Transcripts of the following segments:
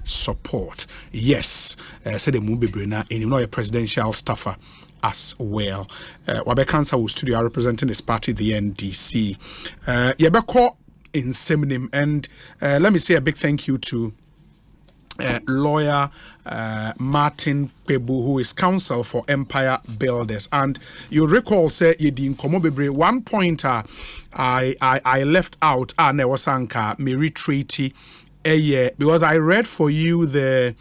support. Yes, said the Mubibrina, and you know a presidential staffer as well. Wabe Cancer will studio representing his party, the NDC. Yebeko in Seminim, and let me say a big thank you to lawyer Martin Pebu, who is counsel for Empire Builders. And you recall, say, Yedin Komobebre, one pointer I left out, Newasanka, Mary Treaty, because I read for you the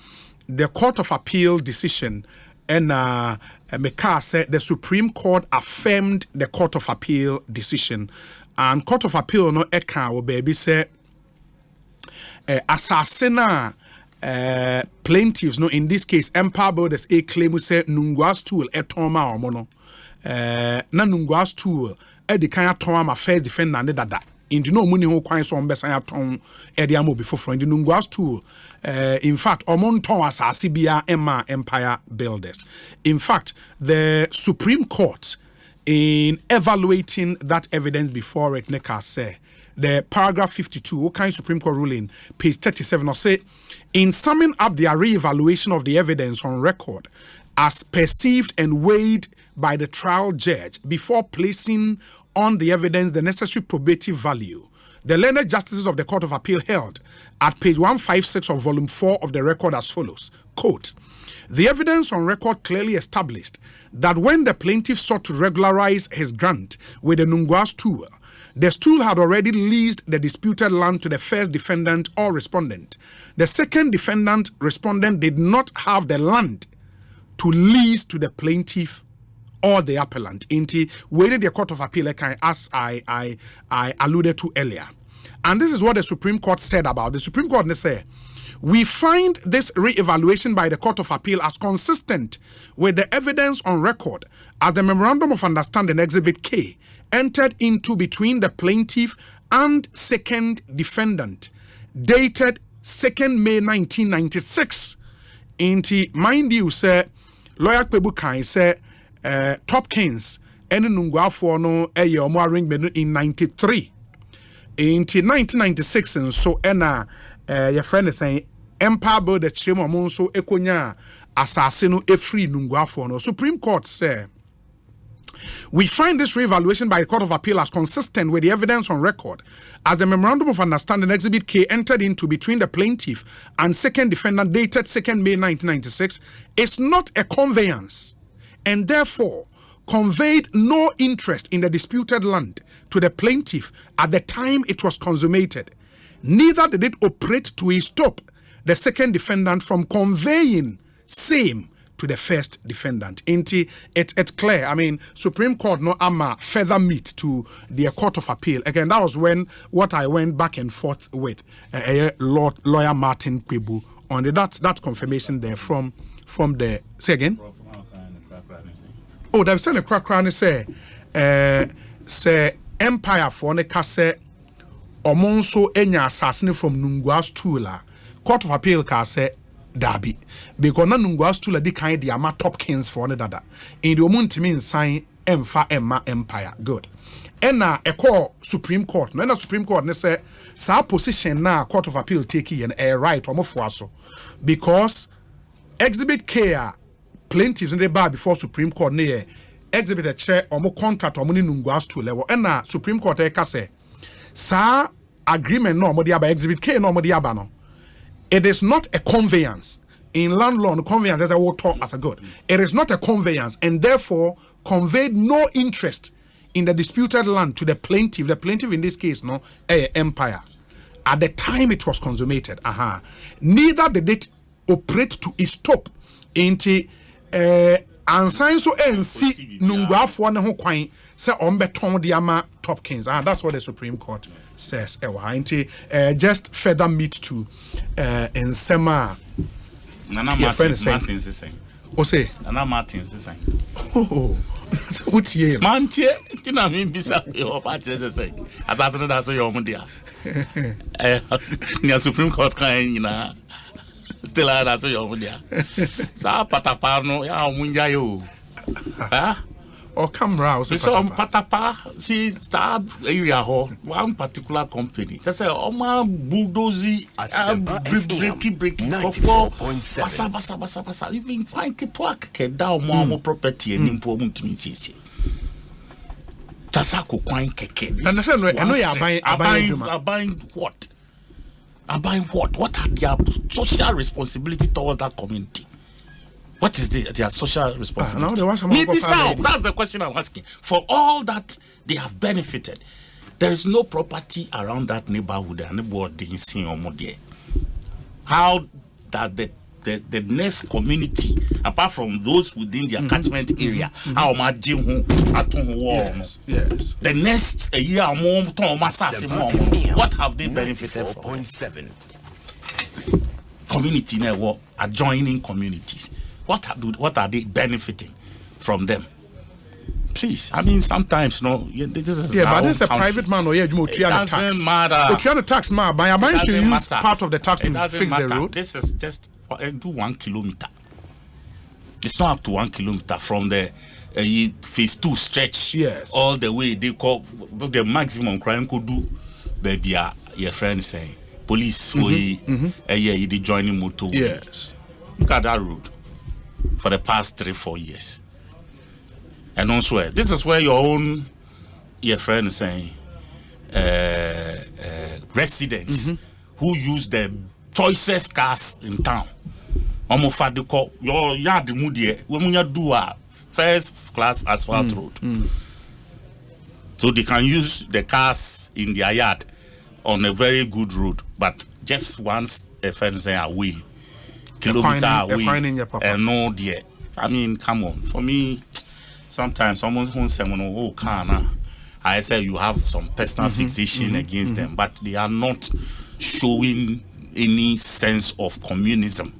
Court of Appeal decision, and Meka said the Supreme Court affirmed the Court of Appeal decision. And Court of Appeal no eka wo baby say assassina plaintiffs no, in this case Empire Builders a claim say nungwa stool etoma omo na nungwa stool e di kan aton ma first defendant dada indi no muni ho kwan so mbesan aton e di amobi foforo indi nungwa stool in fact omon ton asase bia emma Empire Builders. In fact, the Supreme Court, in evaluating that evidence before it, Neka say the paragraph 52, what kind of Supreme Court ruling, page 37, or say, in summing up their re-evaluation of the evidence on record as perceived and weighed by the trial judge before placing on the evidence the necessary probative value, the learned justices of the Court of Appeal held at page 156 of volume 4 of the record as follows, quote, the evidence on record clearly established that when the plaintiff sought to regularize his grant with the Nungwa stool, the stool had already leased the disputed land to the first defendant or respondent. The second defendant respondent did not have the land to lease to the plaintiff or the appellant. Inti waited the Court of Appeal, as I alluded to earlier. And this is what the Supreme Court said about. The Supreme Court said, we find this re-evaluation by the Court of Appeal as consistent with the evidence on record as the Memorandum of Understanding Exhibit K entered into between the plaintiff and second defendant, dated 2nd May 1996. Inti, mind you, sir, lawyer Kwebukai said, Topkins, any Nungwafo no omo arrangement in 93. Inti 1996, and so your friend is saying Empire Builder Chimo Monso Ekonya Assassino Efri Nungwafo no. Supreme Court said, we find this re-evaluation by the Court of Appeal as consistent with the evidence on record as the Memorandum of Understanding Exhibit K entered into between the plaintiff and second defendant dated 2nd May 1996 is not a conveyance and therefore conveyed no interest in the disputed land to the plaintiff at the time it was consummated. Neither did it operate to stop the second defendant from conveying same to the first defendant. It's clear. I mean, Supreme Court no ama feather meat to the Court of Appeal. Again, that was when what I went back and forth with lawyer Martin Pebu on that confirmation there from the say again. Oh, they've said a crack say Empire for ne kase omonso enya assassin from Nungwa Stula. Court of Appeal ka say Dabi. Because na Nungwa Stula di kind the ama Topkins for ne dada. In the omuntimi sign Emfa Emma Empire. Good. Ena a call Supreme Court. No na Supreme Court ne say sa position na Court of Appeal take and a right omofuaso. Because Exhibit K plaintiffs in the bar before Supreme Court ne exhibit a chair or more contract or money Nungwa Stula level. Ena Supreme Court eka say sa agreement no modi aba exhibit K no modi aba no. It is not a conveyance. In land law, conveyance as I will talk as a good. It is not a conveyance and therefore conveyed no interest in the disputed land to the plaintiff. The plaintiff in this case, no, Empire. At the time it was consummated. Neither did it operate to stop into ansign so NC Nungwa for ne ho kwan say ombeton the ama Topkins. That's what the Supreme Court says. Just further meat to Nsema. Nana Martins is saying. O say Nana Martins is saying. Oh, what's ye? Mantie, tina mi bisa your patches say. As I said, that's your mundia. The Supreme Court kind na. Still that's your mundia. Sa patapano ya munja yo. or camera or so patapa see star area one particular company they say oma bulldozy breaky basa even find ke talk ke down more property and impo mutimi sisi tasako kwan keke and I know you buying what what are their social responsibility towards that community? What is their social responsibility? Maybe so. That's the question I'm asking. For all that they have benefited, there is no property around that neighborhood and neighborhood how that the next community, apart from those within their catchment area, how much yes. the next year more, what have they benefited from? Community network, adjoining communities. What are they benefiting from them? Please, I mean, sometimes this is but this is a private man or it doesn't matter. But you have a tax man, but I should use part of the tax to fix the road. This is just do 1 kilometer. It's not up to 1 kilometer from the phase 2 stretch. Yes. All the way they call the maximum crime could do. Baby, your friend say police for the joining motor. Yes. Look at that road for the past 3-4 years. And also, this is where your friend is saying, residents who use the choicest cars in town. Your yard when you do a first class asphalt road. So they can use the cars in their yard on a very good road, but just once a friend say away, kilometer away, and no dear. I mean, come on. For me, sometimes someone won't say, "Oh, can I say you have some personal fixation against them," but they are not showing any sense of communism,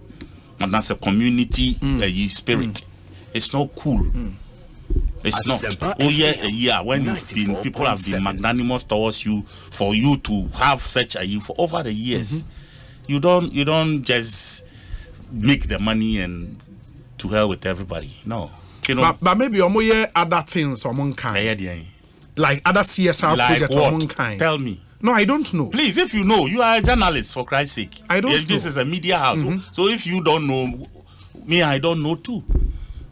and that's a community spirit. It's not cool. It's not. Oh yeah, when people have been magnanimous towards you, for you to have such a for over the years, you don't just make the money and to hell with everybody. No. But maybe other things among kind. Like other CSR projects among kind. Tell me. No, I don't know. Please, if you know, you are a journalist, for Christ's sake. I don't know. This is a media house. So if you don't know, me, I don't know too.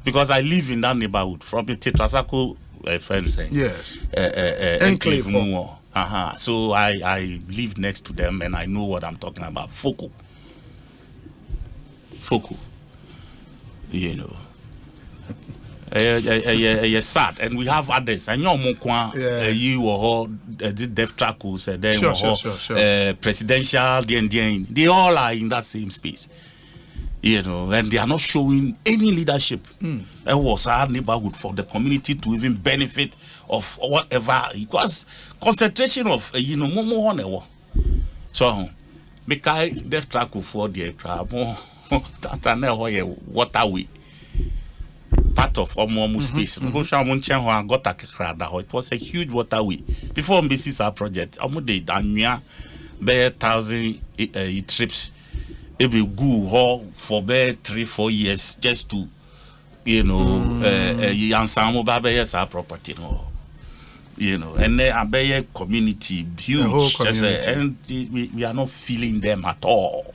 Because I live in that neighborhood. From the Tetrasako, friend saying. Yes. Enclave. So I live next to them and I know what I'm talking about. Foco. You know. Sad, and we have others. I know you or Death Trackles, then presidential, they all are in that same space. You know, and they are not showing any leadership. It was our neighborhood for the community to even benefit of whatever. Because concentration of more. So, because Death Trackle for the crowd, waterway. Part of Omomu space. It was a huge waterway. Before MBC's our project, Omude Danya, 1,000 trips. It will go for 3-4 years just to, Yansamo our property. And then a community, huge. And we are not feeling them at all.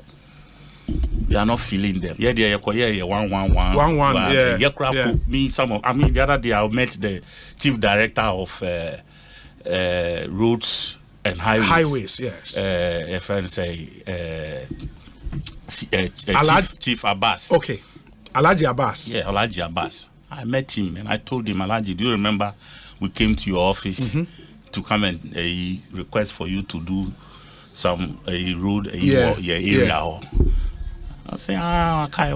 We are not feeling them. Yeah, 111. Me, the other day I met the chief director of roads and highways. Yes. A friend say, Chief Abbas. Okay, Alhaji Abbas. Yeah, Alhaji Abbas. I met him and I told him, Alhaji, do you remember we came to your office to come and request for you to do some road area? I say, okay.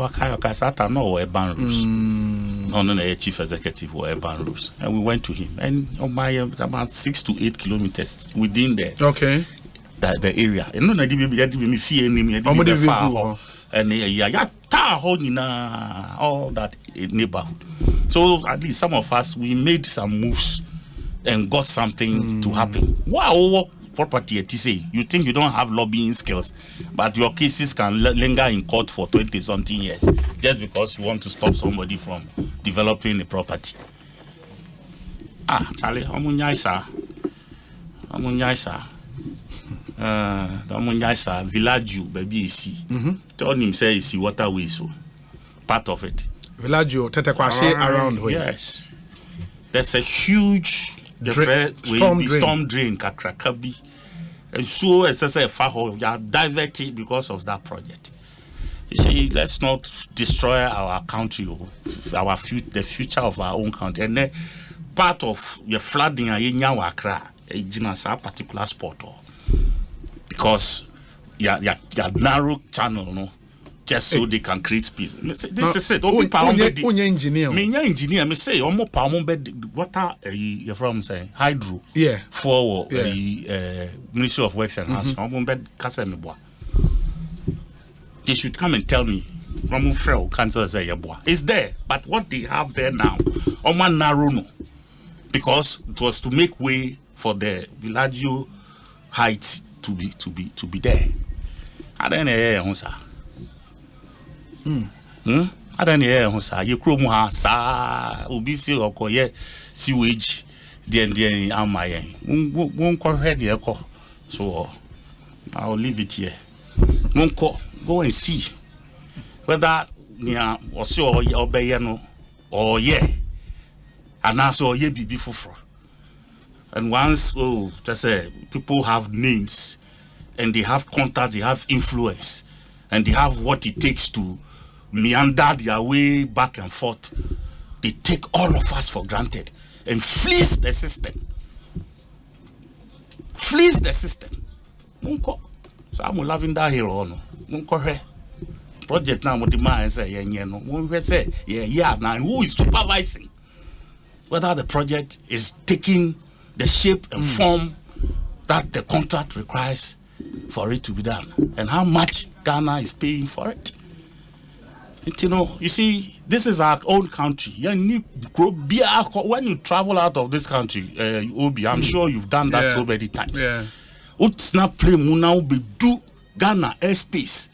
So I know urban rules. No, chief executive or urban rules. And we went to him. And about 6 to 8 kilometers within the area. And no, all that neighborhood. So at least some of us, we made some moves and got something to happen. Wow. Property at say you think you don't have lobbying skills, but your cases can linger in court for 20-something years just because you want to stop somebody from developing a property. Charlie, Amunyaisa. Amunyaisa, Villaggio, baby, see. Tell him, say, see waterway, so part of it. Villaggio, Tetekwashe around here. Yes. There's a huge storm drain, Kakrakabi. And so, as I say, you are diverted because of that project. You see, let's not destroy our country, the future of our own country. And then part of the flooding in Yawakra, a particular spot, because your narrow channel, no, just so they can create peace. This is it. Engineer. Me say, almost power bed water. You're from say hydro. Yeah. For Ministry of Works and Housing. Almost bed Kasemibwa. They should come and tell me. It's there, but what they have there now, Oman narrow, because it was to make way for the Villaggio Heights to be there. I don't know, sir. I don't know, sir. You crow more, sir. Ubisi or koye sewage. The am my won't call ready. So I'll leave it here. Won't go and see whether near or so or bayano or and also ye be before. And once just say people have names and they have contact, they have influence, and they have what it takes to meander their way back and forth, they take all of us for granted and fleece the system. Fleece the system. So I'm loving that hero. Project now, what the man say, now who is supervising whether the project is taking the shape and form that the contract requires for it to be done, and how much Ghana is paying for it. And, you see, this is our own country. When you travel out of this country, Obi, I'm sure you've done that so many times. Yeah. It's not play now be do Ghana airspace.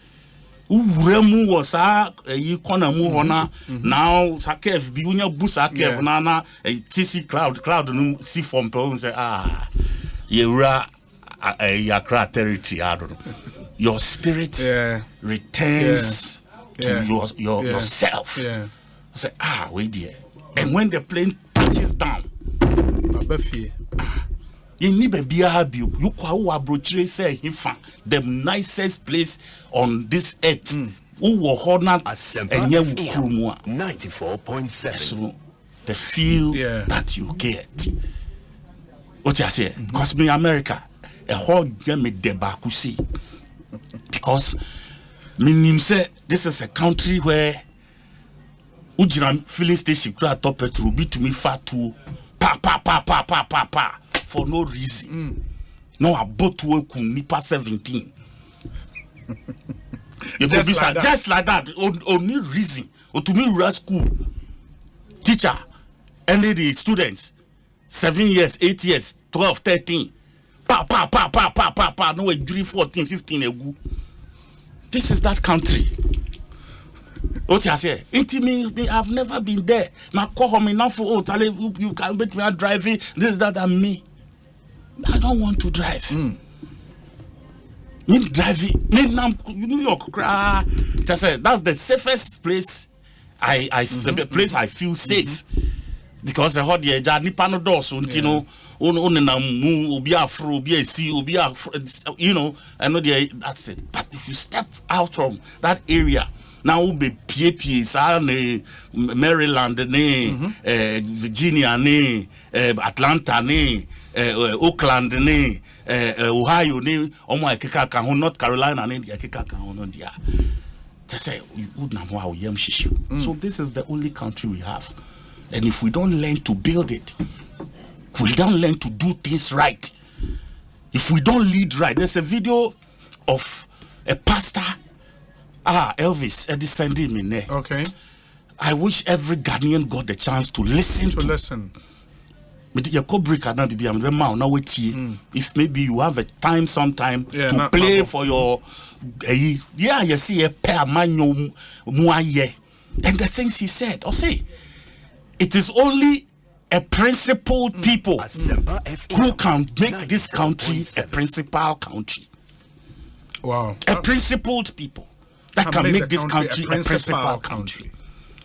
Uremu was a economy hona now Sakev Biunya Busakev Nana a TC cloud no see from and say Yera Yakra territory. I don't know. Your spirit returns to yourself. Yeah. Say wait there. And when the plane touches down, you need a you say the nicest place on this earth. Who were honored and 94.7. The feel that you get. What you say? Because me America, a whole game me debakusi. Because me say this is a country where Ujira filling station could top petrol be to me far too pa for no reason. No, I bought to work nipa 17. Just like that. Only reason. Or to me, rural school teacher, and the students, 7 years, 8 years, 12, 13. Pa. No, 3, 14, 15 ago. This is that country. What I say? Intimate. I've never been there. Now call home enough for you can bet me driving. This, that, and me. I don't want to drive. Me driving. Me New York. Just say that's the safest place. The place I feel safe because I heard the Jani Panodos. I know that's it. But if you step out from that area. Now will be PAPs, Maryland, Virginia, Atlanta, Oakland, Ohio, North Carolina, So this is the only country we have. And if we don't learn to build it, if we don't learn to do things right, if we don't lead right, there's a video of a pastor. Elvis, sending me there. Okay. I wish every Ghanaian got the chance to listen. If maybe you have a time sometime to play for your you see a pair and the things he said. Or say it is only a principled people who can make this country a principal country. Wow. A principled people that can make this country a principal country.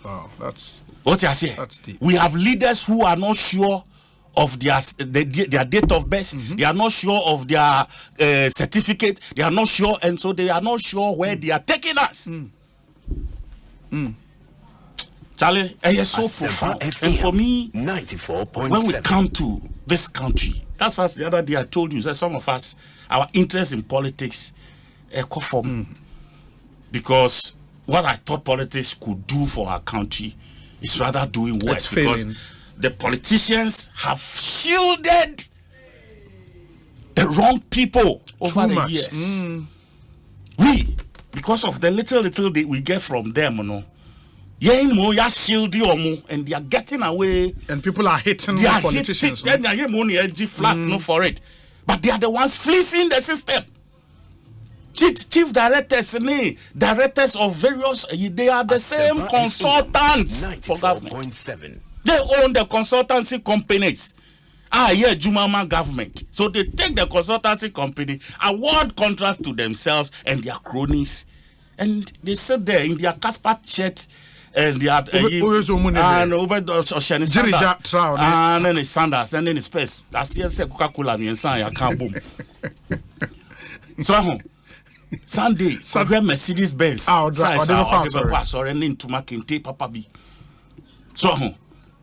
Wow, that's what you say. That's deep. We have leaders who are not sure of their date of birth. They are not sure of their certificate. They are not sure, and so they are not sure where they are taking us. Charlie, it's so profound. And for me, 94.7. When we come to this country, that's as the other day I told you that some of us, our interest in politics, because what I thought politics could do for our country is rather doing worse, because the politicians have shielded the wrong people over the years. We, because of the little we get from them, you know, and they are getting away. And people are hating the politicians. They are flat for it. But they are the ones fleecing the system. Chief directors, directors of various, they are the same consultants for government. They own the consultancy companies. Jumama government. So they take the consultancy company, award contracts to themselves and their cronies, and they sit there in their Casper shirt and they are and then the sandals and then the space. That's yes, Coca-Cola and I can't boom. So Sunday, Mercedes Benz. Sorry, and into McKinsey, Papa B. So,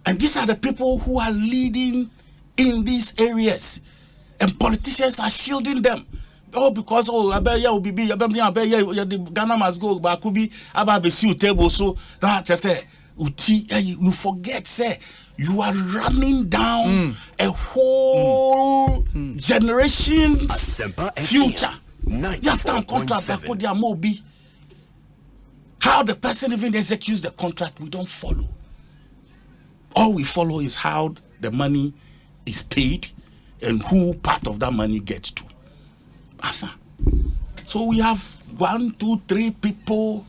and these are the people who are leading in these areas, and politicians are shielding them. Oh, because Ghana must go, but could be about the table. So that say, you forget, say you are running down a whole generation's future. How the person even executes the contract, we don't follow. All we follow is how the money is paid and who part of that money gets to. So we have 1, 2, 3 people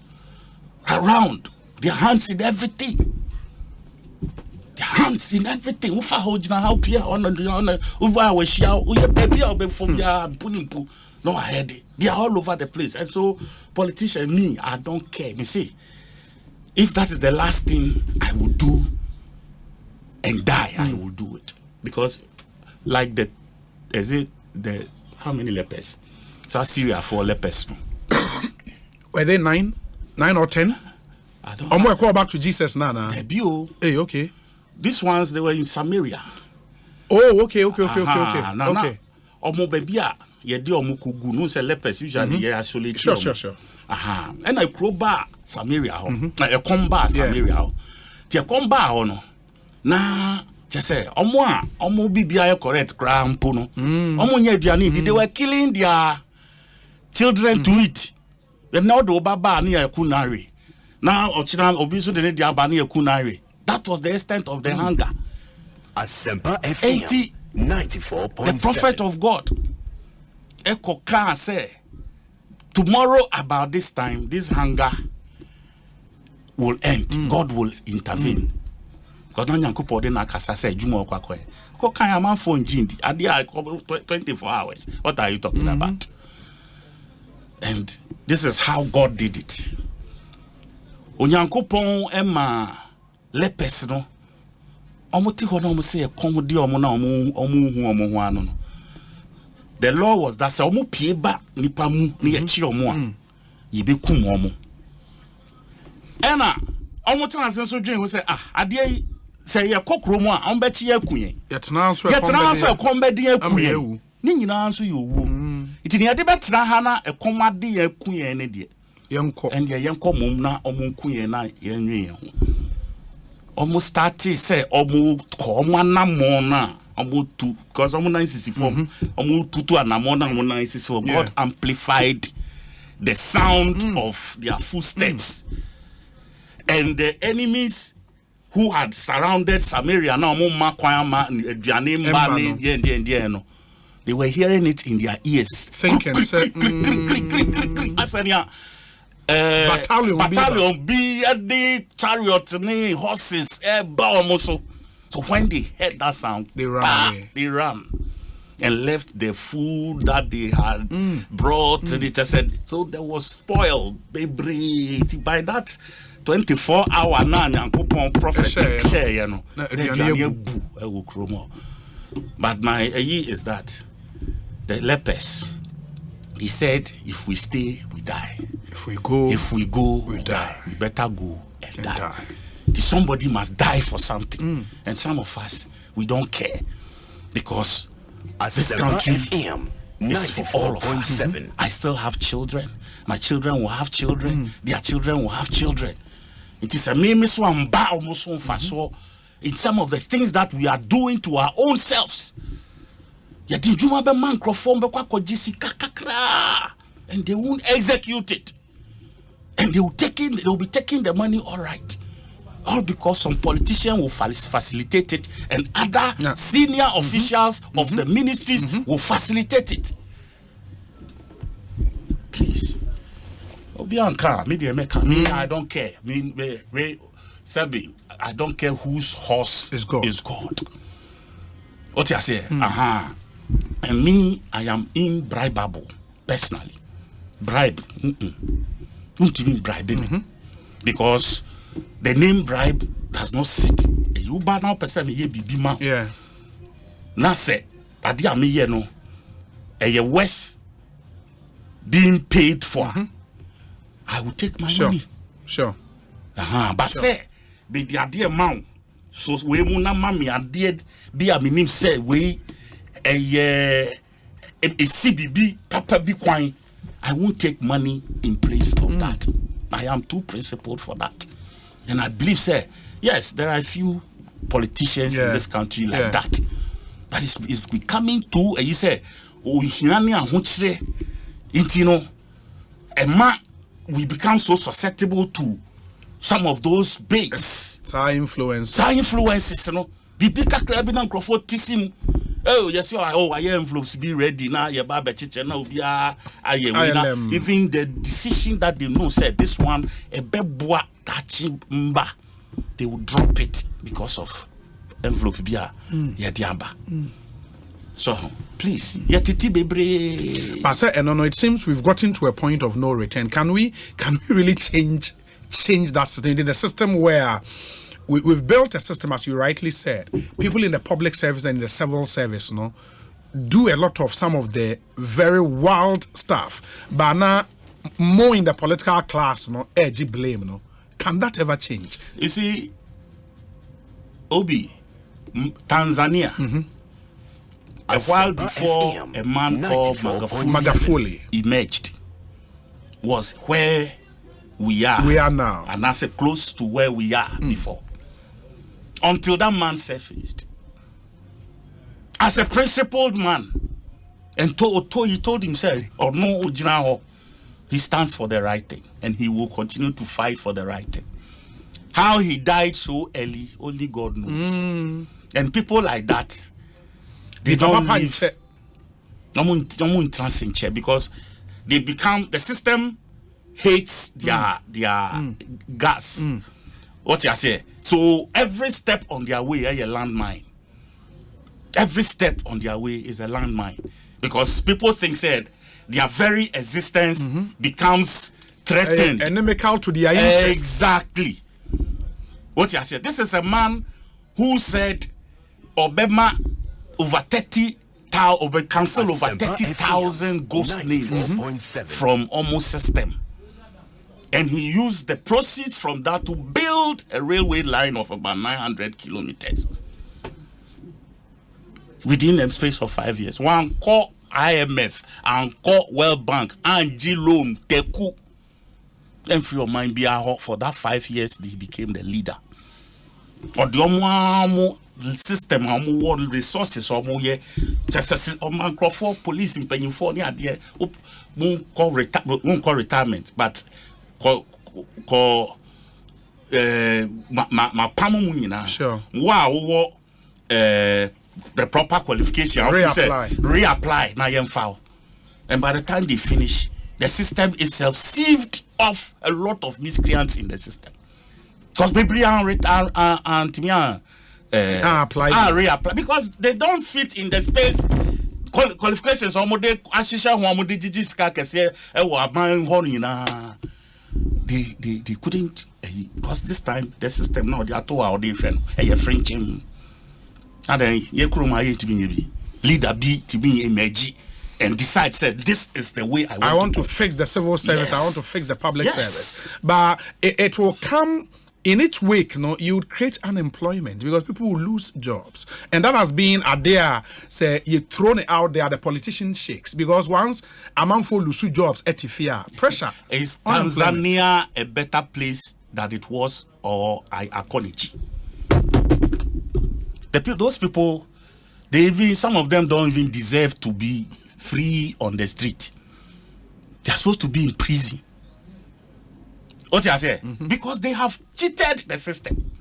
around, their hands in everything. Their hands in everything. No, I heard it. They are all over the place. And so, politicians, me, I don't care. Me see, if that is the last thing I will do and die, I will do it. Because, like how many lepers? So Syria 4 lepers. Were they 9 or 10? I don't know. I'm going to call back to Jesus now. Hey, okay. These ones, they were in Samaria. Oh, okay. Okay. Omo babia, ye di omo kugu, no se lepers usually ye isolate. Sure. And I croba Samaria ho. A comba Samaria. Ti a comba ho no. Na just say omo bibia correct crampo no. Omo nya aduane they were killing their children to eat. They now do baba na kunare. Now ochina obiso de dia ba na kunare. That was the extent of the hunger. Asempa FM 94.7. The prophet of God Eko Khan say tomorrow about this time this hunger will end. God will intervene. God no nyankopo de na kasa say juma okwakoy. Ko kan am phone jindi ade 24 hours. What are you talking about? And this is how God did it. Onyankopon ema lepers no omuti ho no say kom di omo na omo hu ano no. The law was that say omo pie ba nipa mu na ye chi omo a ye be kum omo. Ena omo tena senso dwen ho say ade say ye kokro mu a omo be chi akunye. Ye tena so ekom be di akunye. Ni nyina nso ye owu. Iti ne ade be tena ha na ekom ade ye akunye ne de. Yenko. And ye yenko mum na omo nkunye na ye nwe ho. Almost started say almost come na almost two because almost 964 almost two anamona almost 964. God amplified the sound of their footsteps, and the enemies who had surrounded Samaria now they were hearing it in their ears. Thinking, battalion be the chariot ni horses ba omoso So when they heard that sound, They ran away. They ran and left the food that they had brought. And it just said, so there was spoiled. Baby, by that 24-hour now, prophet share, you know. But my is that the lepers, he said, if we stay, we die. If we go, we die. We better go and die. Somebody must die for something. And some of us, we don't care. Because this country is for all of us. I still have children. My children will have children. Their children will have children. It is a meme so almost in some of the things that we are doing to our own selves. And they won't execute it. And they will be taking the money, all right. All because some politician will facilitate it and other senior officials of the ministries will facilitate it. Please. I don't care. I don't care whose horse is God. What you say? And me, I am imbribable, personally. Bribe. Don't even bribe me. Because the name bribe does not sit. You bad now person ye bibi man. Yeah. Now say, adia me ye no. A worth being paid for. I will take my money. Sure. But say, be the idea man. So we muna mami idea be a minim say we a CBB papa be coin. I won't take money in place of that. I am too principled for that. And I believe, sir, yes, there are a few politicians in this country like that. But it's becoming too, and you say, oh, we become so susceptible to some of those baits. Influences, you know. Oh, yes, I envelopes be ready now. Even the decision that they know said this one a beboa tachi mba, they will drop it because of envelope bia yadiamba. So please, yatiti bebre. Pastor, and no, it seems we've gotten to a point of no return. Can we really change that system? The system where we've built a system, as you rightly said, people in the public service and in the civil service, do a lot of some of the very wild stuff. But now, more in the political class, edgy blame, Can that ever change? You see, Obi, Tanzania, a while before a man called Magufuli emerged, was where we are now. And that's close to where we are before. Until that man surfaced. As a principled man, and he told himself, or no, he stands for the right thing, and he will continue to fight for the right thing. How he died so early, only God knows. And people like that, they don't live. Because they become, the system hates their gas. What you say? So every step on their way is a landmine. Every step on their way is a landmine. Because people think said their very existence becomes threatened. Inimical to their interests. Exactly. What you say? This is a man who said Obama over 30,000 cancel over 30,000 ghost names from almost system. And he used the proceeds from that to build a railway line of about 900 kilometers. Within the space of 5 years. One call IMF and call World Bank and G loan Teku. And for your mind be for that 5 years, he became the leader. For the system, resources, just for police in Pennsylvania, won't call retirement, but call my pamuina. Sure. Wow, the proper qualification. Reapply. Now you foul. And by the time they finish, the system itself sieved off a lot of miscreants in the system. Because people reapply because they don't fit in the space. Qualifications they couldn't because this time the system now they are two our different French and then leader B to be emerge and decide said this is the way I want to fix the civil service. Yes. I want to fix the public service, but it will come in its wake. You would create unemployment because people will lose jobs, and that has been a there. Say you thrown it out there, the politician shakes because once a man for lose jobs, pressure. Is Tanzania a better place than it was, or Akonichi? Those people, some of them don't even deserve to be free on the street. They're supposed to be in prison. What you say? Because they have cheated the system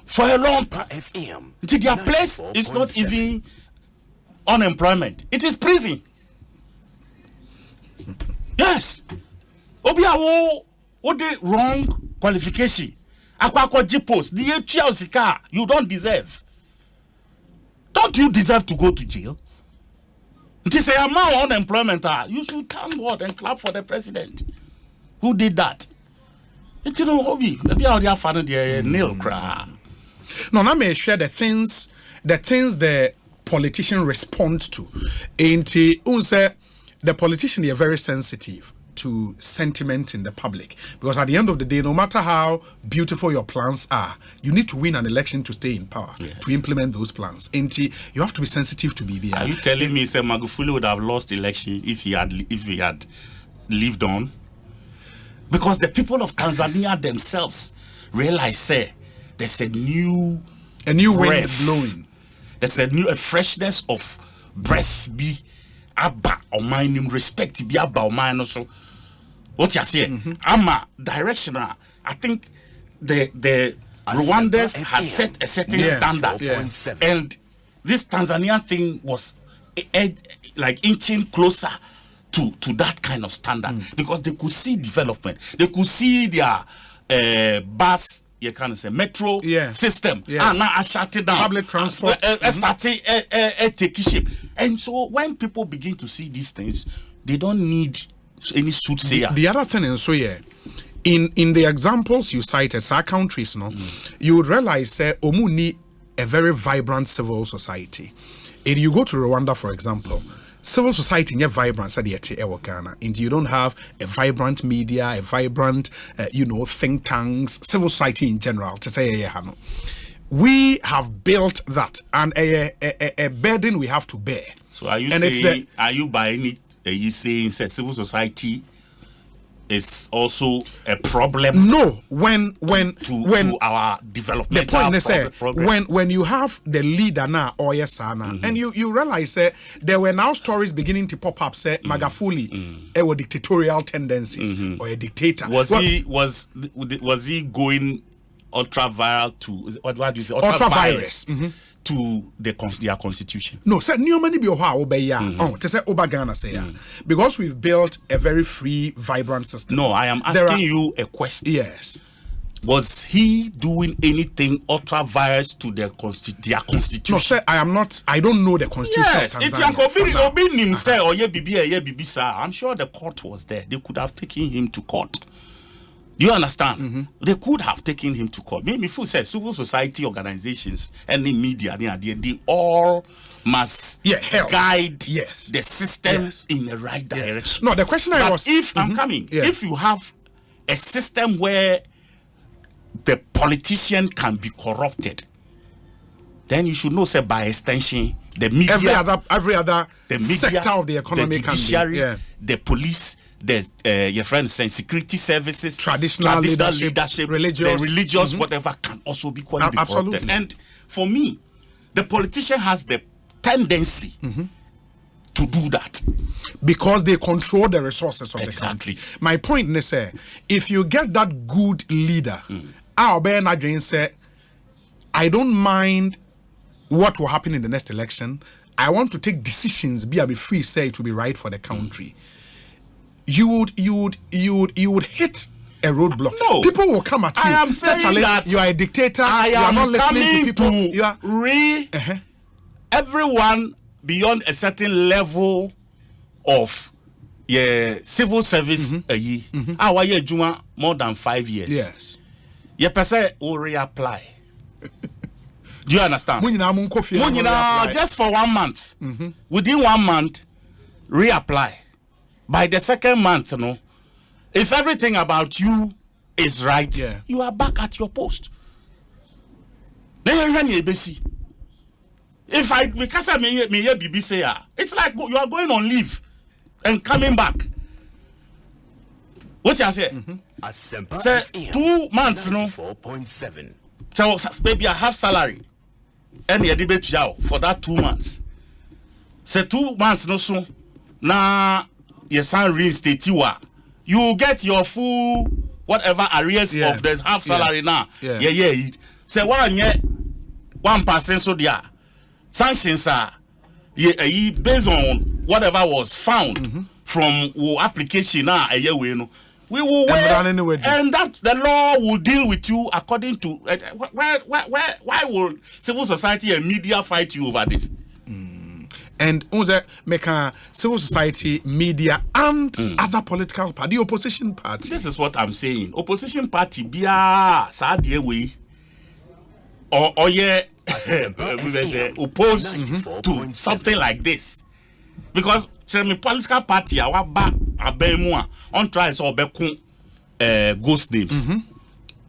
for a long time. Their place is not even unemployment; it is prison. Yes. Obiawo, what the wrong qualification? Akwa post. You don't deserve. Don't you deserve to go to jail? It is a amount of unemployment. You should thank God and clap for the president who did that. It's maybe out there found the nail cry. No, let me share the things the politician responds to. The politician is very sensitive to sentiment in the public because at the end of the day, no matter how beautiful your plans are, you need to win an election to stay in power, to implement those plans. And you have to be sensitive to BBI. Are you telling me Sir Magufuli would have lost election if he had lived on? Because the people of Tanzania themselves realize, there's a new wind blowing. There's a freshness of breath. Be abba or mine respect. Be abba or mine also. What you say? Ama directional. I think the Rwandans have set a certain standard, and this Tanzanian thing was like inching closer to that kind of standard because they could see development. They could see their bus, you can say metro system. And now I shut it down. Public transport. Take shape. And so when people begin to see these things, they don't need any soothsayer. The other thing is in the examples you cited, our countries, you would realize Omu need a very vibrant civil society. If you go to Rwanda, for example, civil society is vibrant, and you don't have a vibrant media, a vibrant, think tanks, civil society in general. To say, we have built that, and a burden we have to bear. So are you saying? Are you buying it? You saying civil society is also a problem? No, when our development. The point is when you have the leader now or and you realize there were now stories beginning to pop up Magufuli were dictatorial tendencies or a dictator. Was he going ultra viral to what do you say ultra virus to their constitution? No, said new money be to say Obagana say because we've built a very free, vibrant system. No, I am asking you a question. Yes. Was he doing anything ultra virus to their constitution? No, sir, I am not. I don't know the constitution. Yes, of it's I'm sure the court was there. They could have taken him to court. Do you understand? They could have taken him to court. Maybe if says civil society organizations and the media, they all must guide the system in the right direction. No, the question was if I'm coming, if you have a system where the politician can be corrupted, then you should know, say by extension, the media, every other sector of the economy, the judiciary, the police, your friends saying security services, traditional leadership, religious, whatever can also be quite corrupted. And for me, the politician has the tendency to do that because they control the resources of the country. My point is, if you get that good leader, I don't mind what will happen in the next election. I want to take decisions. Be free. Say it will be right for the country. You would hit a roadblock. No. People will come at you. I am saying that you are a dictator. I you are am not listening to coming people. to You are everyone beyond a certain level of civil service a year. Our year Juma more than 5 years. Yes. Your person will reapply. Do you understand? Just for 1 month. Within 1 month, reapply. By the second month, no, if everything about you is right, you are back at your post. If I because I may BBC, it's like you are going on leave and coming back. What you say? Say 2 months, no. 4.7. So maybe I have salary, and you debate for that 2 months. Say 2 months, no so. Now your son reinstate you get your full whatever arrears of the half salary now. Say 1% so there. Sanctions are based on whatever was found from application now a year we will wait, and that the law will deal with you according to why will civil society and media fight you over this? And make a civil society, media, and other political party, the opposition party. This is what I'm saying. Opposition party be a sad way or opposed to something like this, because political party our back on tries or ghost names.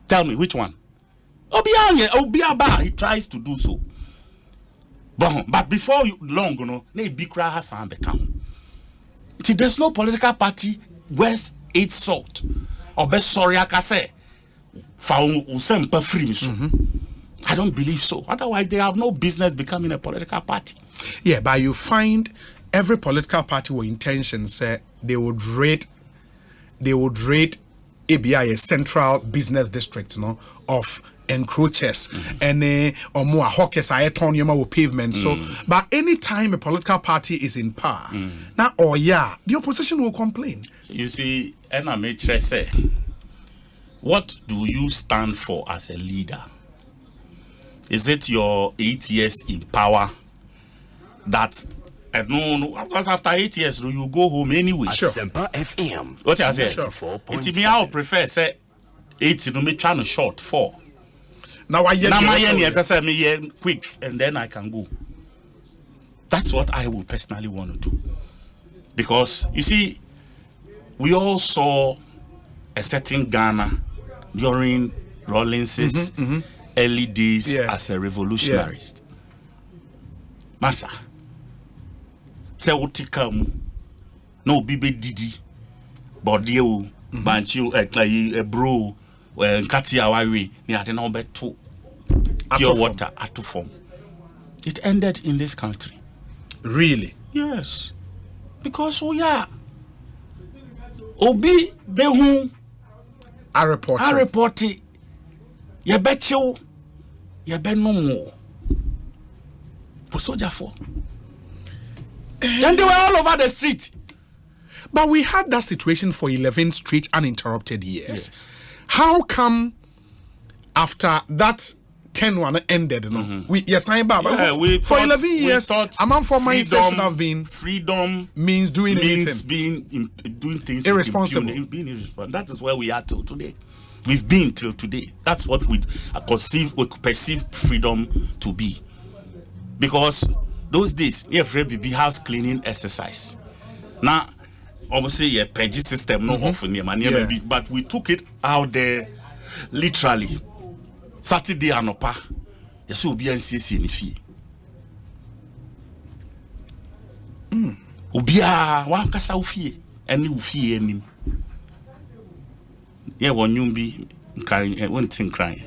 Tell me which one? Obiaba, he tries to do so. But before long, Bikra has become. There's no political party west its salt or best sorry I can say found free. I don't believe so. Otherwise, they have no business becoming a political party. Yeah, but you find every political party with intentions they would rate ABI a central business district, of encroachers and or more hawkers I turn you pavement. So, but anytime a political party is in power, now the opposition will complain. You see, and I may say, what do you stand for as a leader? Is it your 8 years in power that no, because after 8 years you go home anyway? Sure. FM. What I say? It me I would prefer say 8 no me trying to short 4. Now my yes I say me quick and then I can go. That's what I would personally want to do. Because you see, we all saw a certain Ghana during Rawlins's early days as a revolutionarist. Massa. Se utikam no bibe didi bodio banchi e bro nkati awawe ni ade na obeto pure water atu form. It ended in this country. Really? Yes. Because obi behu a report ye bechiw ye benomo for soldier for. Then they were all over the street. But we had that situation for 11 straight uninterrupted years. Yes. How come after that 10-1 ended, we for 11 years, among for mindset should have been freedom means doing doing things irresponsible. Being irresponsible. That is where we are till today. We've been till today. That's what we perceive freedom to be. Because those days, you have baby house cleaning exercise. Now, obviously, a PG system, no often, but we took it out there literally. Saturday anopa, yes, will be NCC in the fee. Ubia, Wakasa Ufi, and Ufi, and yeah, one you be crying, one thing crying.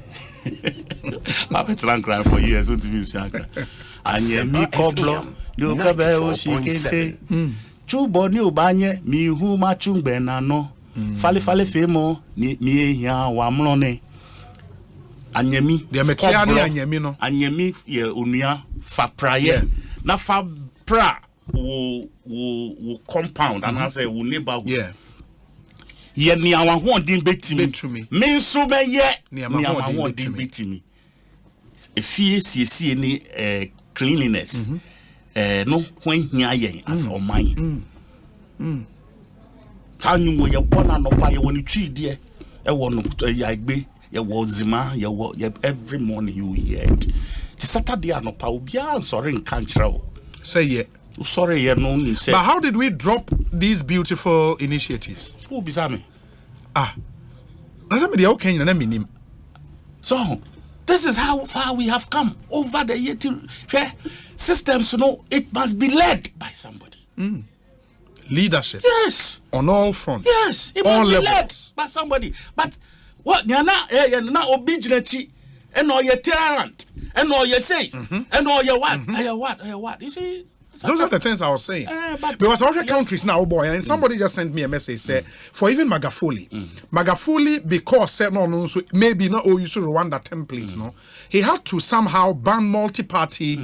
I've been crying for years, what do you mean? Anye mi koblo do kabe o shikente chubo ni ubanye mi hu ma chungbe na no fale femo ni mi ehia wa mlone anyemi de metia ni anyemi no anyemi ye onua fa praye na fa pra wo compound and I say wo neighborhood ye ni awan ho din betimi Betumi. me nso be ye Ni ni ama ho awan ho din din betimi efie siesie ni cleanliness no when hia yen as oman tanyu mo ye bona no pa ye woni twi de e wo no ya igbe ye wo zima ye wo every morning you hear it ti Saturday anopa obia nsore nka nkyerɛ wo say yeah. sorry ye no nim say But how did we drop these beautiful initiatives? who bisa me Na say me dey okay na minim. so this is how far we have come over the year to systems, you know, it must be led by somebody. Leadership. Yes. On all fronts. Yes, it all must be levels. led by somebody. But what na obedient and all your tyrant and all you say and all your what you see. Those are the things I was saying. But Because other countries now, boy, and somebody just sent me a message say for even Magafuli, because said no, so maybe not all you should Rwanda templates, no. He had to somehow ban multi-party,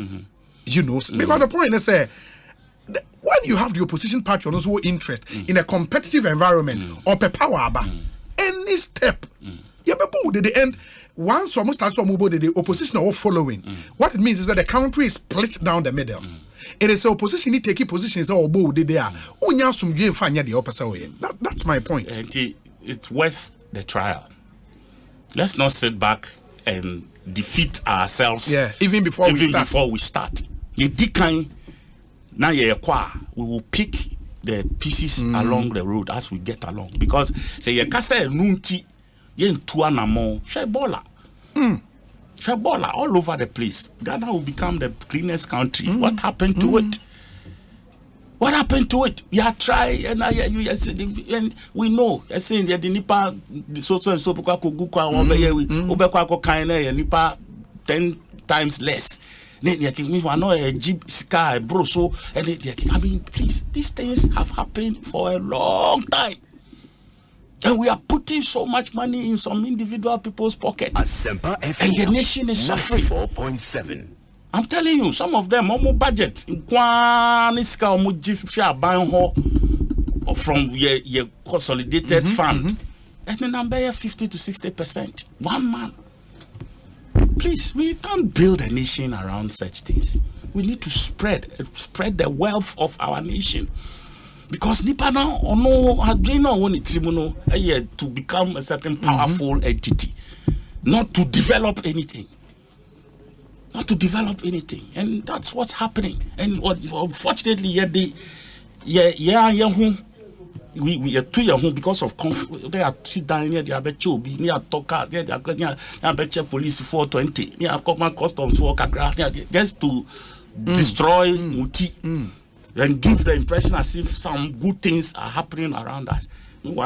you know, because the point is when you have the opposition party on also interest in a competitive environment or power, any step, did the end. Once almost as the opposition are all following. What it means is that the country is split down the middle. It is the opposition need take positions all bold there. That's my point. It's worth the trial. Let's not sit back and defeat ourselves. Yeah, even before we start. Ye dikan na ye kwa, we will pick the pieces along the road as we get along. Because say ye kase nunti ye ntua na mo shebola. Shebola all over the place. Ghana will become the cleanest country. What happened to it? What happened to it? We are trying, and we know. I say the nipa so and so because we obekwa kind nipa 10 times less. We are not a jeep sky bro. So I mean, please, these things have happened for a long time. And we are putting so much money in some individual people's pockets. And the nation is suffering. 4.7. I'm telling you, some of them almost budget. From your consolidated fund. And then I'm 50 to 60%. One man. Please, we can't build a nation around such things. We need to spread the wealth of our nation. Because Nipana or no Adrena won it to become a certain powerful entity, not to develop anything. Not to develop anything. And that's what's happening. And unfortunately, we are too young because of conflict. They are sit down here, they are chobi, they are talkers, they are police 420, they are command customs for Kakra, just to destroy Muti. And give the impression as if some good things are happening around us. Me,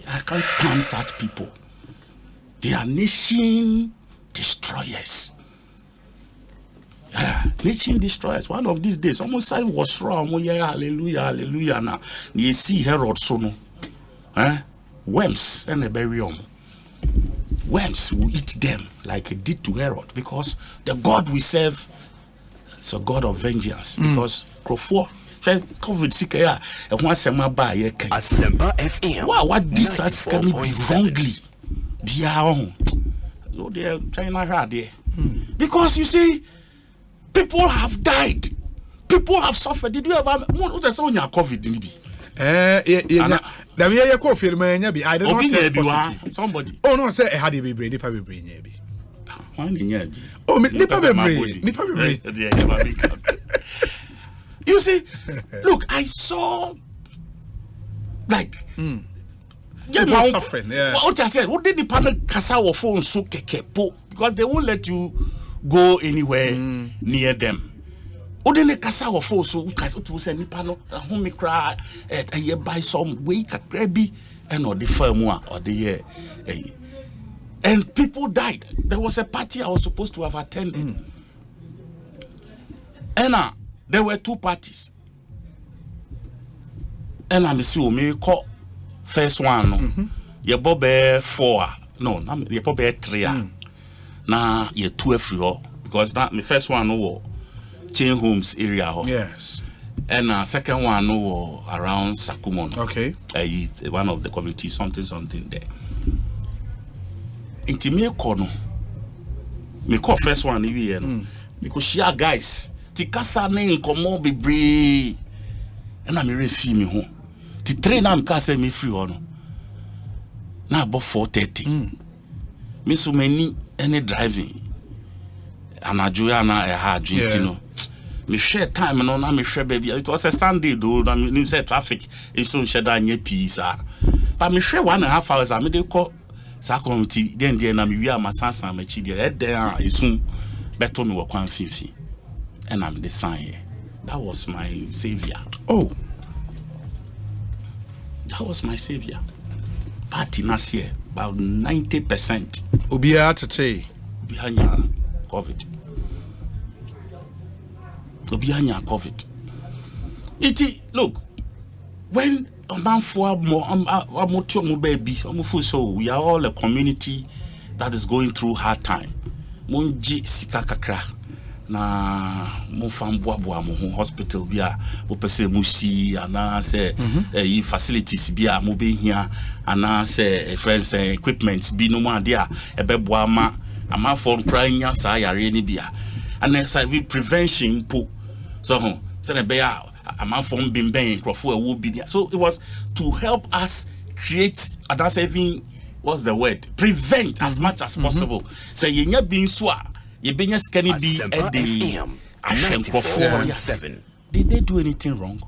I can't stand such people. They are nation destroyers. Nation destroyers. One of these days, almost I was wrong. Hallelujah, hallelujah. Now, you see Herod Sono. Worms and a burial. Worms will eat them like it did to Herod because the God we serve. It's a God of vengeance because COVID sick and once a maba ye can. Asempa FM. Wow, what this has can be wrongly. So they China hard there. Because you see, people have died. People have suffered. Did you ever what was on your COVID didn't be? I did not test positive. Somebody. Oh no, say I had a baby, nipa baby nyebi. Oh, nipa baby. You see, look, I saw like people suffering. Yeah. What I said, what did the panel kasa or phone so kekepo because they won't let you go anywhere near them. What did the kasa or phone so because it was any panel home me cry at a year buy some week a grabby and or the firm or the year. And people died. There was a party I was supposed to have attended. And there were two parties. And I'm assuming call first one. You bobe 4. No, you bobe 3. Now you 2 every because that my first one was chain homes area. Yes. And second one no around Sakumon. Okay. One of the communities, something there. Inti me kono. Me call first one here no. Because share guys. Ti kasa ne nkomo bebre. And I me refi me ho. Ti train am kasa me free ho no. Na about 4:30. Me so many any driving. Anajuya na ha drink you know. Me share time no na me share baby. It was a Sunday though. Na me say traffic is so share that nye peace. But me share 1.5 hours. I me dey call sa community. Then na me wi amasansan ma chi dey. There isun beto me wakwan fifi. And I'm the sign here. That was my savior. Oh. That was my savior. Party last year about 90%. Obia tete. Obihanya COVID. Obihanya COVID. Iti look when a man for more baby, so we are all a community that is going through hard time. Monji sikakakra na mo famboa mo hospital bia mo pese mo si ana say facilities bia mo be here ana say friends equipment bi no ma dia ebeboa ama for crying ya sa yare ni bia and say prevention po so say be ya ama for bimben crofo e wo bi dia. So it was to help us create and saving what's the word, prevent as much as possible. Say yenya bin so a ye benya skani bi e dey Did they do anything wrong?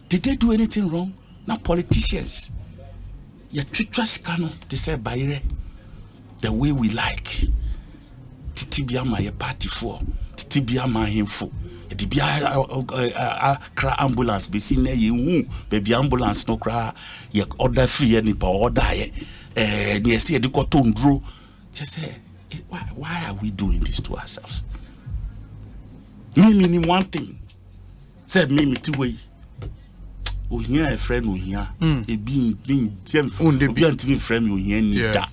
Did they do anything wrong? Now politicians, you twitwa skano they say bayre the way we like. Titibia my party for, titibia my info. Tibia cra ambulance be seen you baby ambulance no cra ye order free any per order near see the cotton drew. Just say why are we doing this to ourselves? Me meaning one thing. Said me two way. Oh here a friend oh here. A being be until friend you here need that.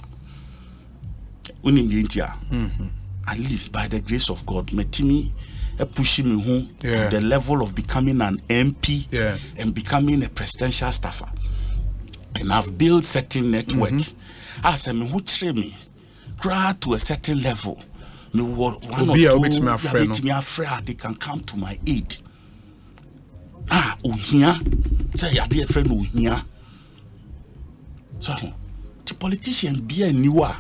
Unim the India. At least by the grace of God, me pushing me home to the level of becoming an MP and becoming a presidential staffer. And I've built certain network. As I'm who train me, try to a certain level. Me one or two me afraid they can come to my aid. Here, say your dear friend here. So the politician be a newer.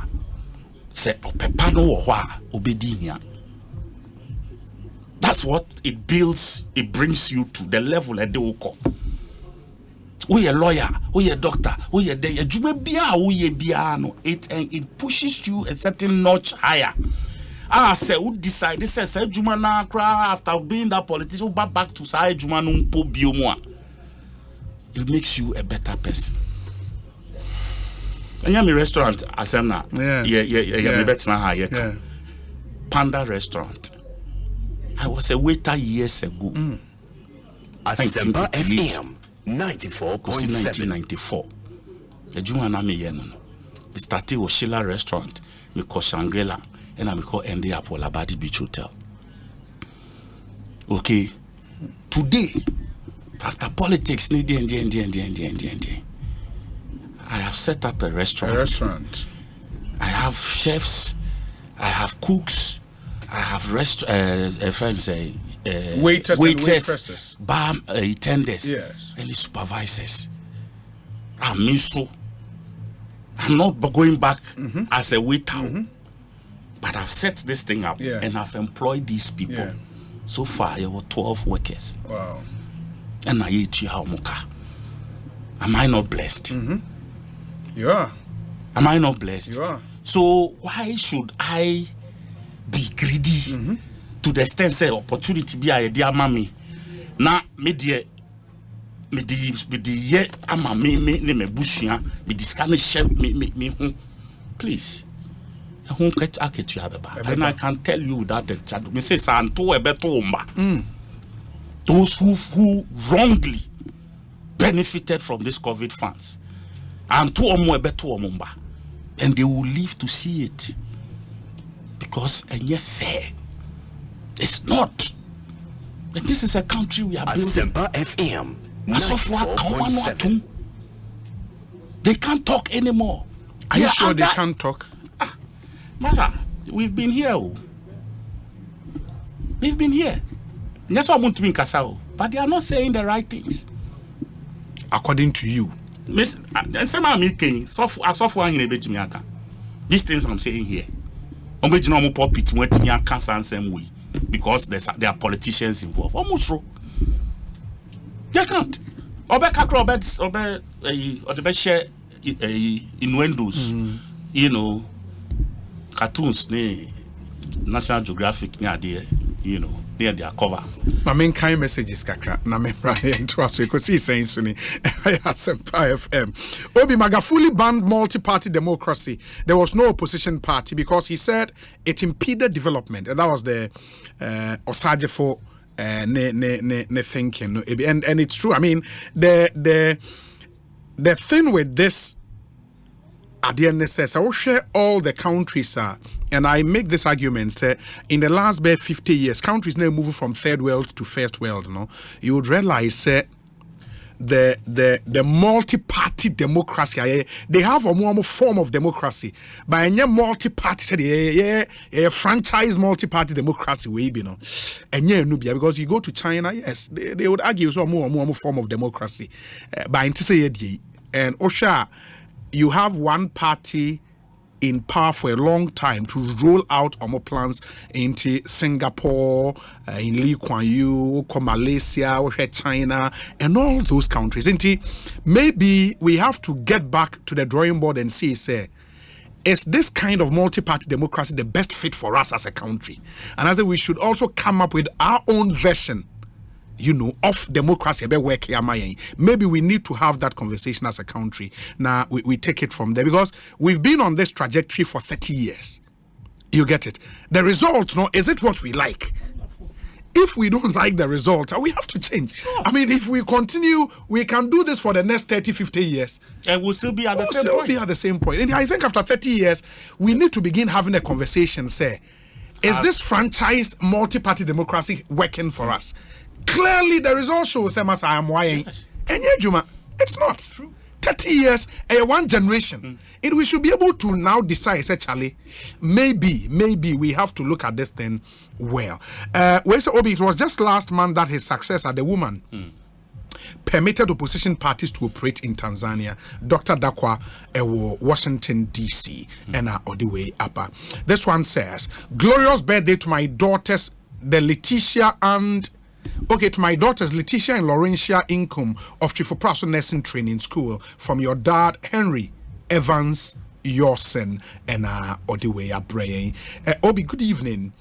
Say opepano wa obedi here. That's what it builds, it brings you to the level at the oko. We a lawyer, we a doctor, we a day, we a biano. It pushes you a certain notch higher. Say who decide this says Jumana cry after being that politician back to say Jumanum po biomo. It makes you a better person. And I'm a restaurant asana. Yeah. Panda restaurant. I was a waiter years ago. Asempa FM 94.7. 1994. The Jumana me yeno. We started with Sheila restaurant. We call Shangri-La. And I call Ende Apple Abadi Beach Hotel. Okay. Today, after politics, I have set up a restaurant. I have chefs. I have cooks. I have friends, waiters, and waitresses, bar attendants, and the supervisors. I'm not going back as a waiter, but I've set this thing up and I've employed these people. Yeah. So far, there were 12 workers. Wow! And I eat you how much. Am I not blessed? You are. Am I not blessed? You are. So why should I be greedy to the extent say opportunity be a dear mommy? Na me the ye ama me bushia me discount share me please. And I can tell you without the chat. Me say santo ebeto umba. Those who wrongly benefited from this COVID funds. And two or more ebeto umba. And they will live to see it. Because and yet fair. It's not. This is a country we are building. Asempa FM 94.7. They can't talk anymore. Are you sure they can't talk? Mother, we've been here. We've been here. Yes, I want to be in Kasao, but they are not saying the right things. According to you. Miss, these things I'm saying here. Because there are politicians involved. Almost true. They can't. Or the share innuendos, you know, cartoons, National Geographic, you know, near their cover. My main kind messages, Kakra. Na me Brian trust Ekosiisen suni. Asempa FM. Obi Magafuli banned multi-party democracy. There was no opposition party because he said it impeded development, and that was the Osajefo ne thinking. And it's true. I mean, the thing with this. At the end, says I will share all the countries, and I make this argument. Say in the last 50 years, countries now moving from third world to first world. No, you would realize the multi-party democracy. They have a more form of democracy, but in multi-party, franchise multi-party democracy way, you know, and Nubia because you go to China, yes, they would argue so more form of democracy, but in and Osha. You have one party in power for a long time to roll out more plans into Singapore, in Lee Kuan Yew, Malaysia, China, and all those countries. Maybe we have to get back to the drawing board and see, say, is this kind of multi-party democracy the best fit for us as a country? And I say we should also come up with our own version, you know, of democracy. Maybe we need to have that conversation as a country. Now, we take it from there because we've been on this trajectory for 30 years. You get it? The result, no, is it what we like? If we don't like the result, we have to change. Sure. I mean, if we continue, we can do this for the next 30, 50 years. And we'll still be at the same point. Be at the same point. And I think after 30 years, we need to begin having a conversation, say, is this franchise multi-party democracy working for us? Clearly, the result shows I am lying. And yet, Juma, it's not. True. 30 years, one generation. We should be able to now decide, actually, maybe we have to look at this thing well. Obi, it was just last month that his successor, the woman, permitted opposition parties to operate in Tanzania. Dr. Dakwa, Washington, D.C., and all the way up. This one says, glorious birthday to my daughters, to my daughters Letitia and Laurentia Income of Chifopraso Nursing Training School from your dad Henry Evans Yorsen and Odiwe Abrey. Obi, good evening.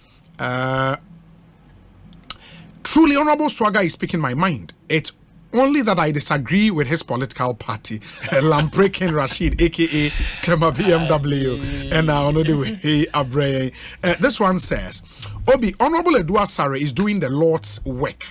Truly Honorable Swagger is speaking my mind. It's only that I disagree with his political party, Lamprekin Rashid, aka Tema BMW, and Odiwe Abrey. This one says, Obi, Honorable Edua Sare is doing the Lord's work.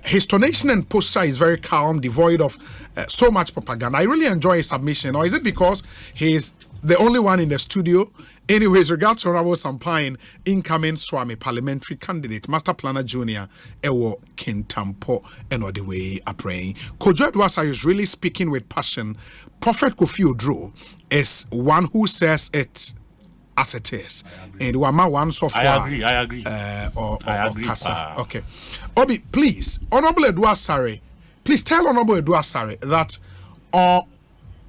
His tonation and posture is very calm, devoid of so much propaganda. I really enjoy his submission. Or is it because he's the only one in the studio? Anyways, regards to Honorable Sampine, incoming Swami parliamentary candidate, Master Planner Junior, Ewo Kintampo, and all the way praying. Kojo Edua Sare is really speaking with passion. Prophet Kofi Oduro is one who says it as it is. And one software. I agree. Or Kasa. Okay. Obi, please, Honorable Edua Sare, please tell Honorable Edua Sare that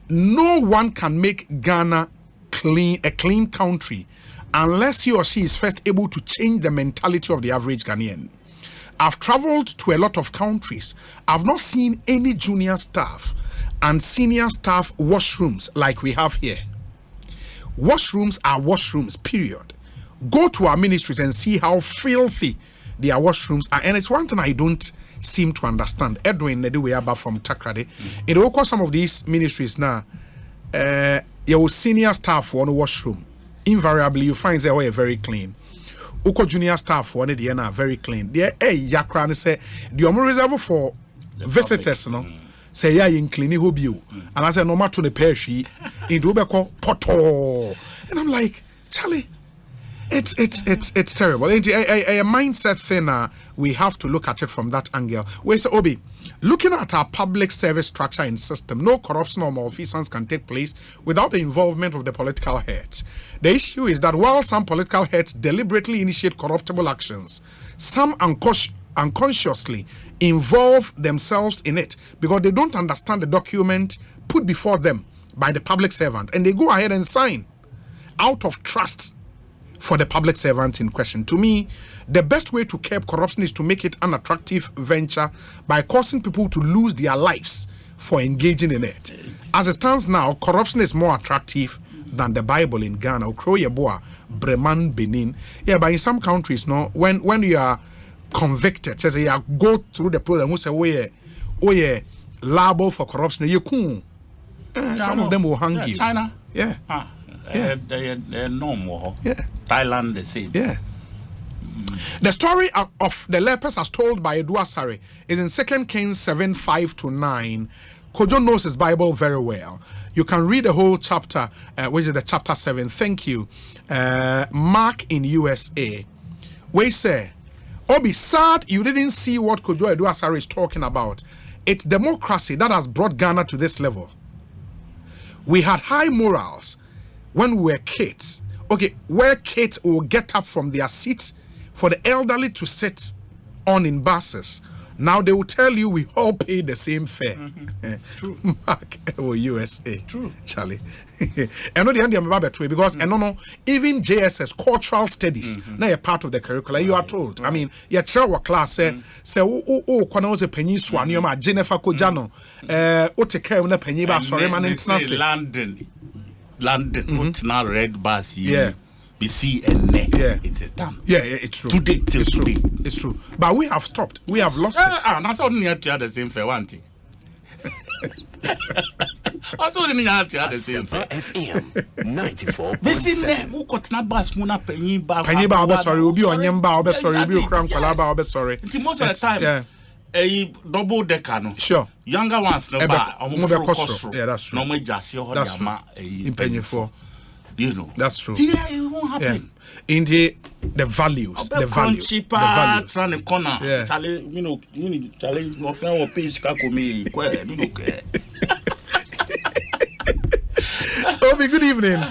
no one can make Ghana a clean country unless he or she is first able to change the mentality of the average Ghanaian. I've traveled to a lot of countries. I've not seen any junior staff and senior staff washrooms like we have here. Washrooms are washrooms, period. Go to our ministries and see how filthy their washrooms are. And it's one thing I don't seem to understand. Edwin Neduweaba from Takrade. In the some of these ministries now, your senior staff for one washroom, invariably you find they are very clean. Uko junior staff for one they are very clean. They yakran say the omo reserve for the visitors, no. Say ya in clean hobio. And I say no matter to the pershi in Dubeko poto. And I'm like, Charlie, It's terrible. It's a mindset thing. We have to look at it from that angle. We say, Obi, looking at our public service structure and system, no corruption or malfeasance can take place without the involvement of the political heads. The issue is that while some political heads deliberately initiate corruptible actions, some unconsciously involve themselves in it because they don't understand the document put before them by the public servant, and they go ahead and sign out of trust for the public servant in question. To me, the best way to curb corruption is to make it an attractive venture by causing people to lose their lives for engaging in it. As it stands now, corruption is more attractive than the Bible in Ghana. Okroyeboa, Breman, Benin. Yeah, but in some countries, no, when you are convicted, says you go through the program, who say, oh yeah, liable for corruption, you cool. Some of them will hang you. China. Yeah. They're normal. Yeah. Thailand the same. Yeah. The story of the lepers as told by Eduasare is in 2 Kings 7:5-9. Kojo knows his Bible very well. You can read the whole chapter, which is the chapter 7. Thank you. Mark in USA. We say, Obi, sad you didn't see what Kojo Eduasare is talking about. It's democracy that has brought Ghana to this level. We had high morals when we were kids. Okay, where kids will get up from their seats for the elderly to sit on in buses. Now they will tell you we all pay the same fare. True. Mark or USA. True. Charlie. I know the end of the because I don't know, even JSS cultural studies now a part of the curriculum. You are told. I mean, your child class say when I was a penny swan, you ma Jennifer Kojano take care of the penny ba sorry man in London what's not red bus yeah. BC and yeah. It is done. Yeah, it's true. Today till it's today. True. It's true. But we have stopped. We have lost it. That's all you have to have the same fair one thing. That's all you have to have the same fair. FM 94.7. This is them who got na bus muna penny ba. Penny ba sorry, obi onyemba obe sorry, obi okran kwalaba obe sorry. Most of the time. Yeah. A double decker no. Sure. Younger ones no ba. Yeah, that's true. No me just your yama in penny for. You know. That's true. Yeah, it won't happen. Yeah. In the values, the values. Cheaper, the values. Trying to corner. Yeah. Charlie, you know, Charlie, no friend or page kakomi. Obi, good evening.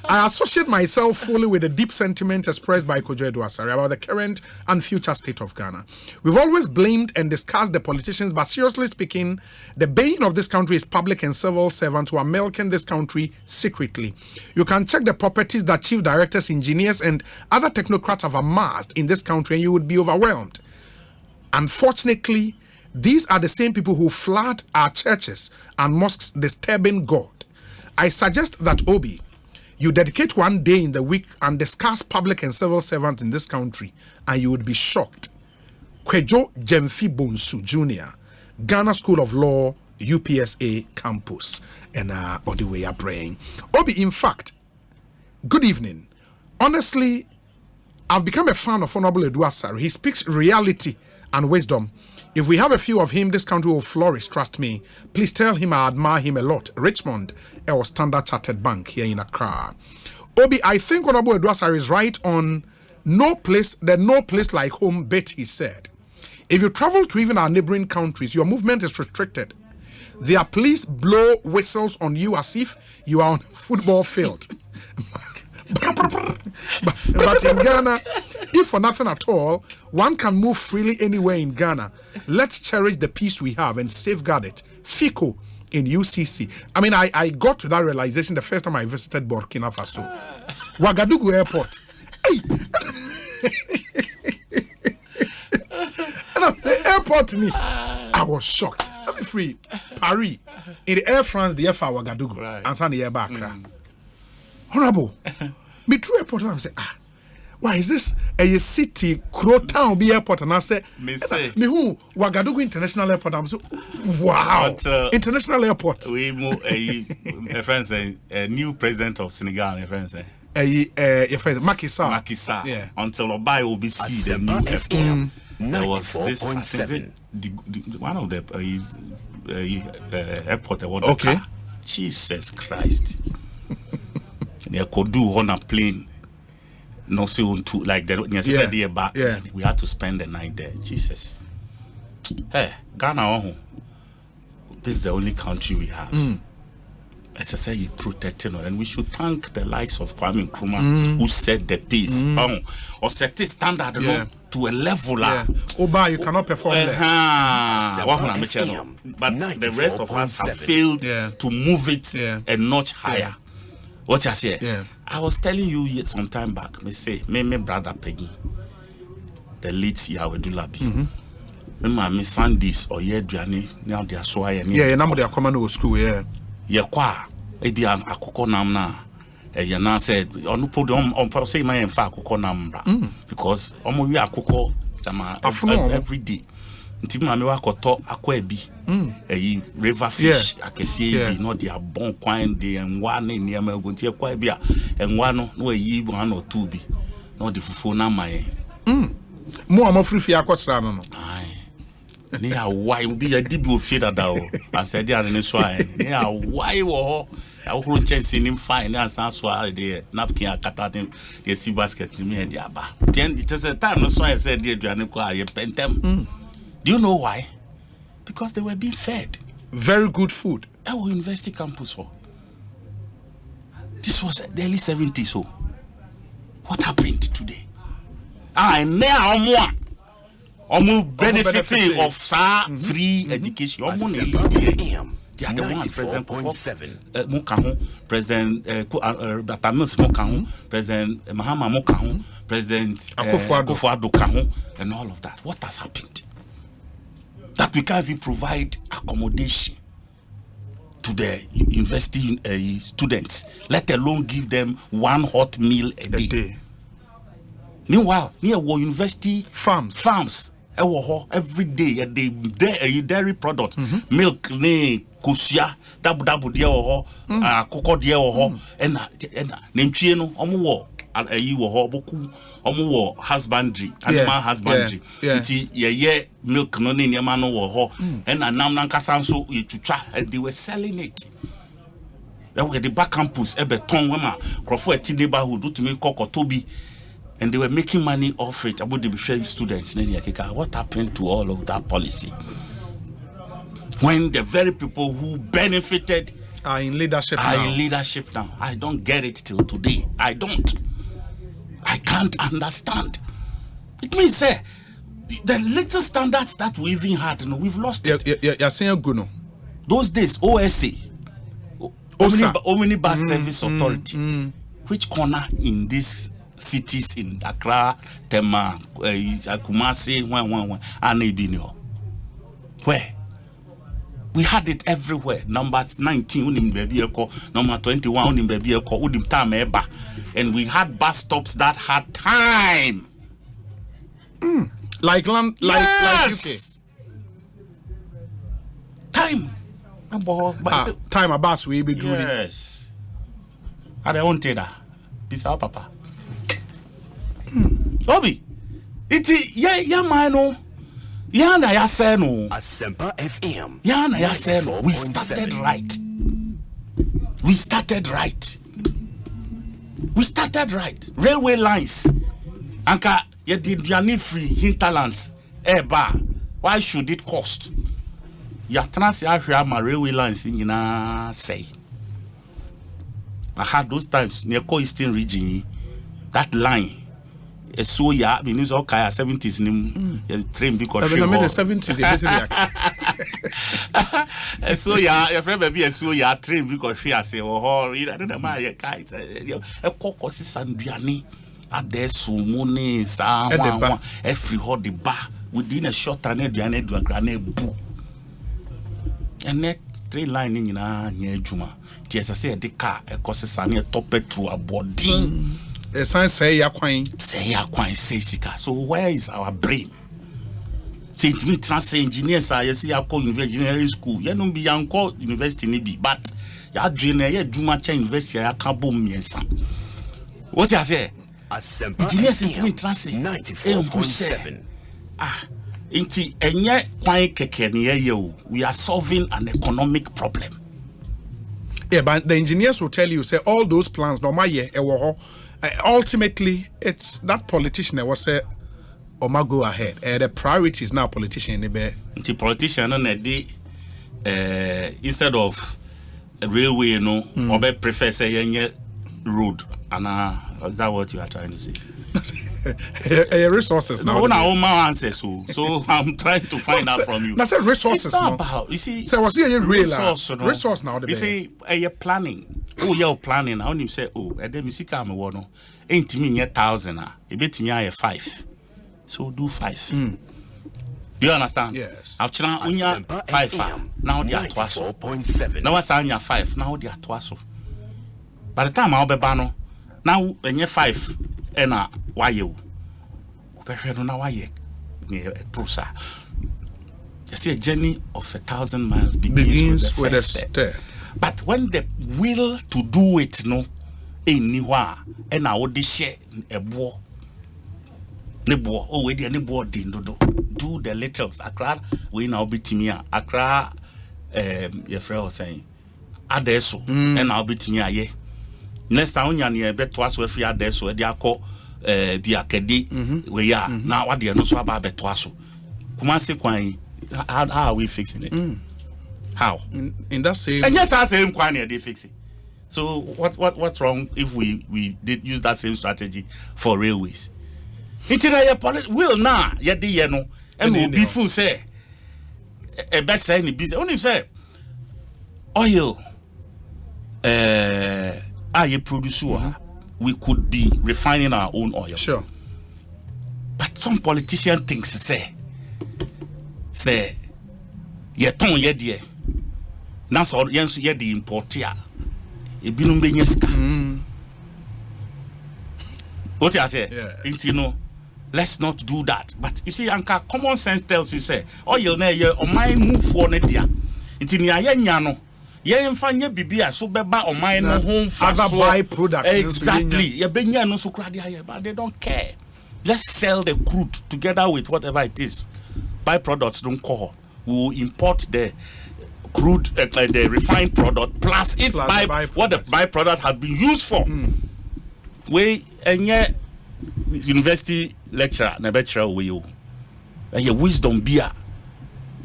I associate myself fully with the deep sentiment expressed by Kojo Eduasare about the current and future state of Ghana. We've always blamed and discussed the politicians, but seriously speaking, the bane of this country is public and civil servants who are milking this country secretly. You can check the properties that chief directors, engineers, and other technocrats have amassed in this country, and you would be overwhelmed. Unfortunately, these are the same people who flood our churches and mosques, disturbing God. I suggest that, Obi, you dedicate one day in the week and discuss public and civil servants in this country, and you would be shocked. Kwejo Jemfi Bonsu Jr., Ghana School of Law, UPSA campus, and all the way up praying. Obi, in fact, good evening. Honestly, I've become a fan of Honorable Eduasare. He speaks reality and wisdom. If we have a few of him, this country will flourish, trust me. Please tell him I admire him a lot. Richmond, our Standard Chartered Bank here in Accra. Obi, I think Honorable Eduasare is right on no place like home bit, he said. If you travel to even our neighboring countries, your movement is restricted. Their police blow whistles on you as if you are on a football field. But in Ghana, if for nothing at all, one can move freely anywhere in Ghana. Let's cherish the peace we have and safeguard it. FICO in UCC. I mean, I got to that realization the first time I visited Burkina Faso. Ouagadougou Airport. Hey! And the airport, I was shocked. Let me free. Paris. In the Air France, the Air for Ouagadougou. Right. And San the Air back. Honorable, me through airport and I say, why is this a city, Crow Town, be airport? And I say, me who Ouagadougou International Airport. I'm so, wow, but, international airport. We move a friend say a new president of Senegal, a friend say. Your friend Macky Sall. Macky Sall. Yeah. Until Obai will be see the new FM. There was this one of the airport. Okay. Jesus Christ. They could do on a plane. no see on two like the necessary back. Yeah. We had to spend the night there. Jesus. Hey, Ghana, this is the only country we have. As I say, you protecting us, and we should thank the likes of Kwame Nkrumah who set the pace, or set the standard to a level. Oba, you cannot perform that. But the rest of us have failed to move it a notch higher. What I say? I was telling you some time back. Me say, me brother Peggy, the late Yawedulabi. Me my Sundays or Yedriani now they are so number they are coming to school. Kwa ebi akoko nam na ya na said onu put on say my enfa akoko nam bra because omo wi akoko tama every day nti ma me wa koto akwa bi river fish akese bi no dey abon kwan dey enwa na niam ago nti akwa bi a enwa no no ayi 1 or 2 bi no dey fufu na maye mo amafri fi akosra no ni why be a dibi ofie dada o asede ade ne so ai ni why wo ho chance nim fine na san so ai de napkin akata dem de si basket ni e de aba then it is a time no so I said de aduane ko aye pentem do you know why? Because they were being fed very good food. Our university campus this was the early 70s so what happened today? Now more benefiting of free education. They are the ones President Mokahu, President Batamis Mokahu, President Mahama Mokahu, President Akufo-Addo Kahu, and all of that. What has happened? That we can't even provide accommodation to the university students, let alone give them 1 hot meal a day. Meanwhile, near university farms. Every day dairy products, milk, kusia, dabu dia koko dia and nemchie no boku husbandry, animal husbandry. Nti milk no ne nyama no and nam nankasa nso yetucha and they were selling it. They were the back campus ebeton wema crofo eti neighborhood utumi kokotobi. And they were making money off it about the students. What happened to all of that policy? When the very people who benefited are in leadership now. I don't get it till today. I can't understand. It means the little standards that we even had, we've lost it. You're saying good no. Those days, OSA, Omnibus Service Authority, which corner in this cities in Accra, Tema, Kumasi, and Ebinio. Where? We had it everywhere. Number 19, number 21, and we had bus stops that had time. Like UK. Time. Time a bus we be doing. Yes. I don't tell that. Peace out, Papa. Obi, ya mano, ya na ya say no. Asempa FM. Ya na ya say no. We started right. Railway lines. Anka ya di duane free hinterlands. Eba. Why should it cost? Ya trans ya hwe ma railway lines nyina say. I had those times near Ekosiisen region. That line. So yeah, we use all kind of 70s train because in the 70s they basically so yeah, your friend baby so yeah train because she say oh I don't know my guys a kokosi sanduane ade sumune sa every hot the bar within a short time aduane duagrane bu and net train line in na nya adwuma ti say the car Ekosiisen na top petrol abodi. Say sika. So where is our brain? Say it me transfer engineers are see engineering school. You don't be university nibi, but ya dream ya duma cha university ya kabo miensa. What you say? Engineers it me transfer 94.7. Inti enye kwan keke ni ye we are solving an economic problem. Yeah, but the engineers will tell you, say all those plans, no matter ultimately, it's that politician that was say, "Oma go ahead." The priorities now, politician, The politician on instead of a railway, you know, or prefer say any road, and is that what you are trying to say? Resources now. No, now my answers. So I'm trying to find out from you. That's resources. It's not about, you see. So what's your resource now? You see, you're planning. Oh, you're planning. I only say, oh, and then you see, come on, ain't me 1,000. A bit me 5. So do 5. Do you understand? Yes. I've tried 5. Now they are 12.7. Now what's on your 5? Now they are 12. By the time I'll be bano, now when you're 5, and why you? Now why you? Prosa. You see, a journey of 1,000 miles begins with the first step. But when the will to do it, no, anywhere, and I would share a boy. Oh, we did do the littles. Accra, we now be Timia. Accra, your friend was saying, Adesso, and I'll be Timia, ye. Next time, you bet twice with your Adesso, they are called Biakedi, we are now what they are not so about Betwaso. Kumasi Kwani, how are we fixing it? How? In that same. And yes, I say Kwani, they fix it. So, what's wrong if we did use that same strategy for railways? Interior will now, yet the yeno, and will be full say a best any business. Only say oil, I producer, we could be refining our own oil. Sure. But some politician thinks say, ye ton ye dear. Now, so yes, ye the importer. A binum benyeska. What I say? You know. Let's not do that. But you see, Anka, common sense tells you, say, oh, you'll never, or my move for Nedia. It's in Yanyano. Yen Fanya Bibia, so beba, or my home for other byproducts. Exactly. Yabenya no sukradia, but they don't care. Let's sell the crude together with whatever it is. Byproducts don't call. We will import the crude, the refined product, plus what the byproduct has been used for. We, and yet, university lecturer na lecturer we you your wisdom beer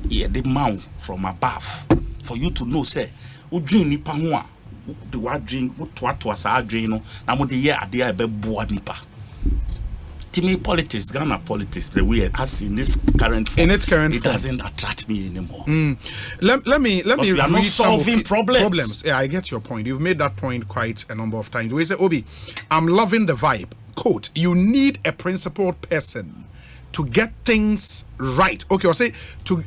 the mount from above for you to know say udwin nipa ho a the wadwin to asa adwin no na mo de ye ade a be boa nipa timi politics Ghana politics the way as in this current form, it doesn't attract me anymore. Let me we are not solving problems. Yeah, I get your point. You've made that point quite a number of times. We say, Obi, I'm loving the vibe. Quote, you need a principled person to get things right. Okay, I'll say you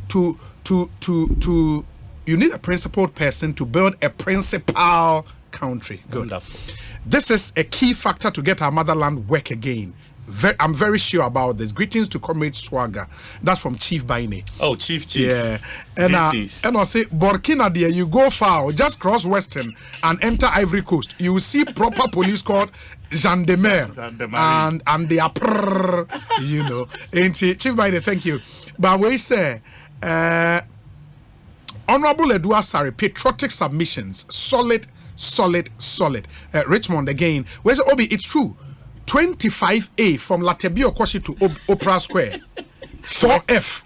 need a principled person to build a principal country. Good. Wonderful. This is a key factor to get our motherland work again. I'm very sure about this. Greetings to Comrade Swagger. That's from Chief Baine. Oh, Chief. Yeah. And I'll say, Burkina, there you go far, just cross Western and enter Ivory Coast. You will see proper police called gendarmerie. And they are, you know. And Chief Baine, thank you. But we say, Honorable Edua Sari, patriotic submissions, solid. Richmond again. Where's Obi? It's true. 25A from Latebio Koshi to Opera Square. 4F.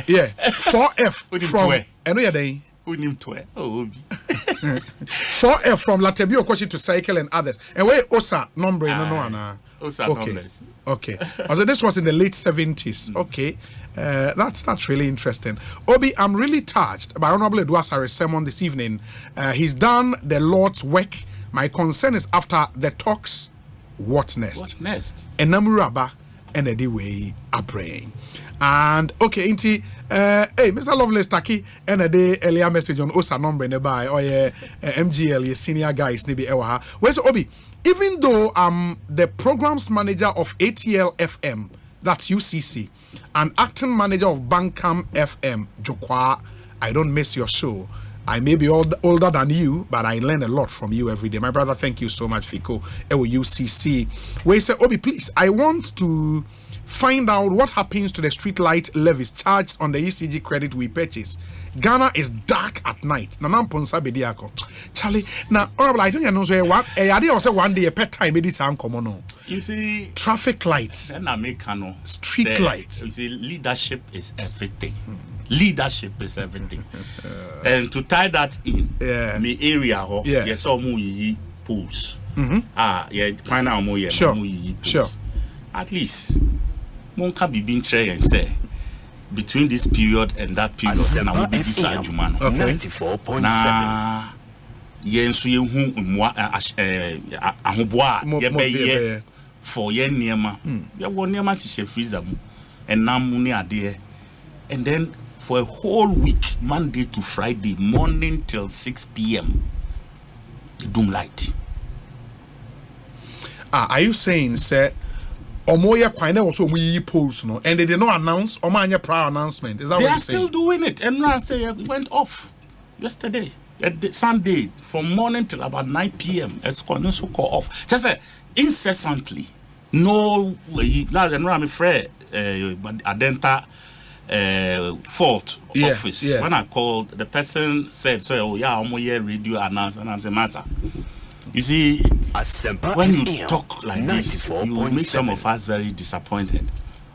Yeah. 4F from. I know you're there. 4F from Latebio Koshi to Cycle and others. And where Osa number no. Osa numbers. Okay. Also, this was in the late 70s. Okay. That's really interesting. Obi, I'm really touched by Honorable Edwasari's sermon this evening. He's done the Lord's work. My concern is after the talks. What next? What next? And Namuraba and the way are praying. And okay, Inti, hey, Mr. Lovelace Taki, and a day earlier message on Osa number nearby, or MGL, your senior guys, maybe Ewaha. Where's Obi? Even though I'm the programs manager of ATL FM, that's UCC, and acting manager of Bankam FM, Jokwa, I don't miss your show. I may be older than you, but I learn a lot from you every day. My brother, thank you so much, Fico. UCC. Where you say, Obi, please, I want to Find out what happens to the street light levies charged on the ECG credit we purchase. Ghana is dark at night. Nanamponsa bediako. Charlie, now, I think I know say one. I did also one day a pet time. Maybe some common. You see, traffic lights, street lights. You see, leadership is everything. Leadership is everything. And to tie that in, me area, yes, all mu pools. Yeah, find out more. Sure. At least, monka be being try and say between this period and that period, and I will be beside you, man. 94.7. Na yensu yehu mwa ahoboa ye be for ye niema. Ye wo niema hye freezer mu. Enam mu ne ade. And then for a whole week, Monday to Friday, morning till 6 p.m. the doom light. Are you saying, sir, Omoya Kwine was so we polls, no, and they did not announce Omanya prior announcement? Is that they what are still doing it? And now I say it went off yesterday, Sunday, from morning till about 9 p.m. It's going to call off. Just incessantly. No way. I'm afraid, but Adenta. Fault office. Yeah. When I called, the person said, "So, oh yeah, I'm here radio announcement." And I said, "Master, you see, when you talk like this, you make some of us very disappointed."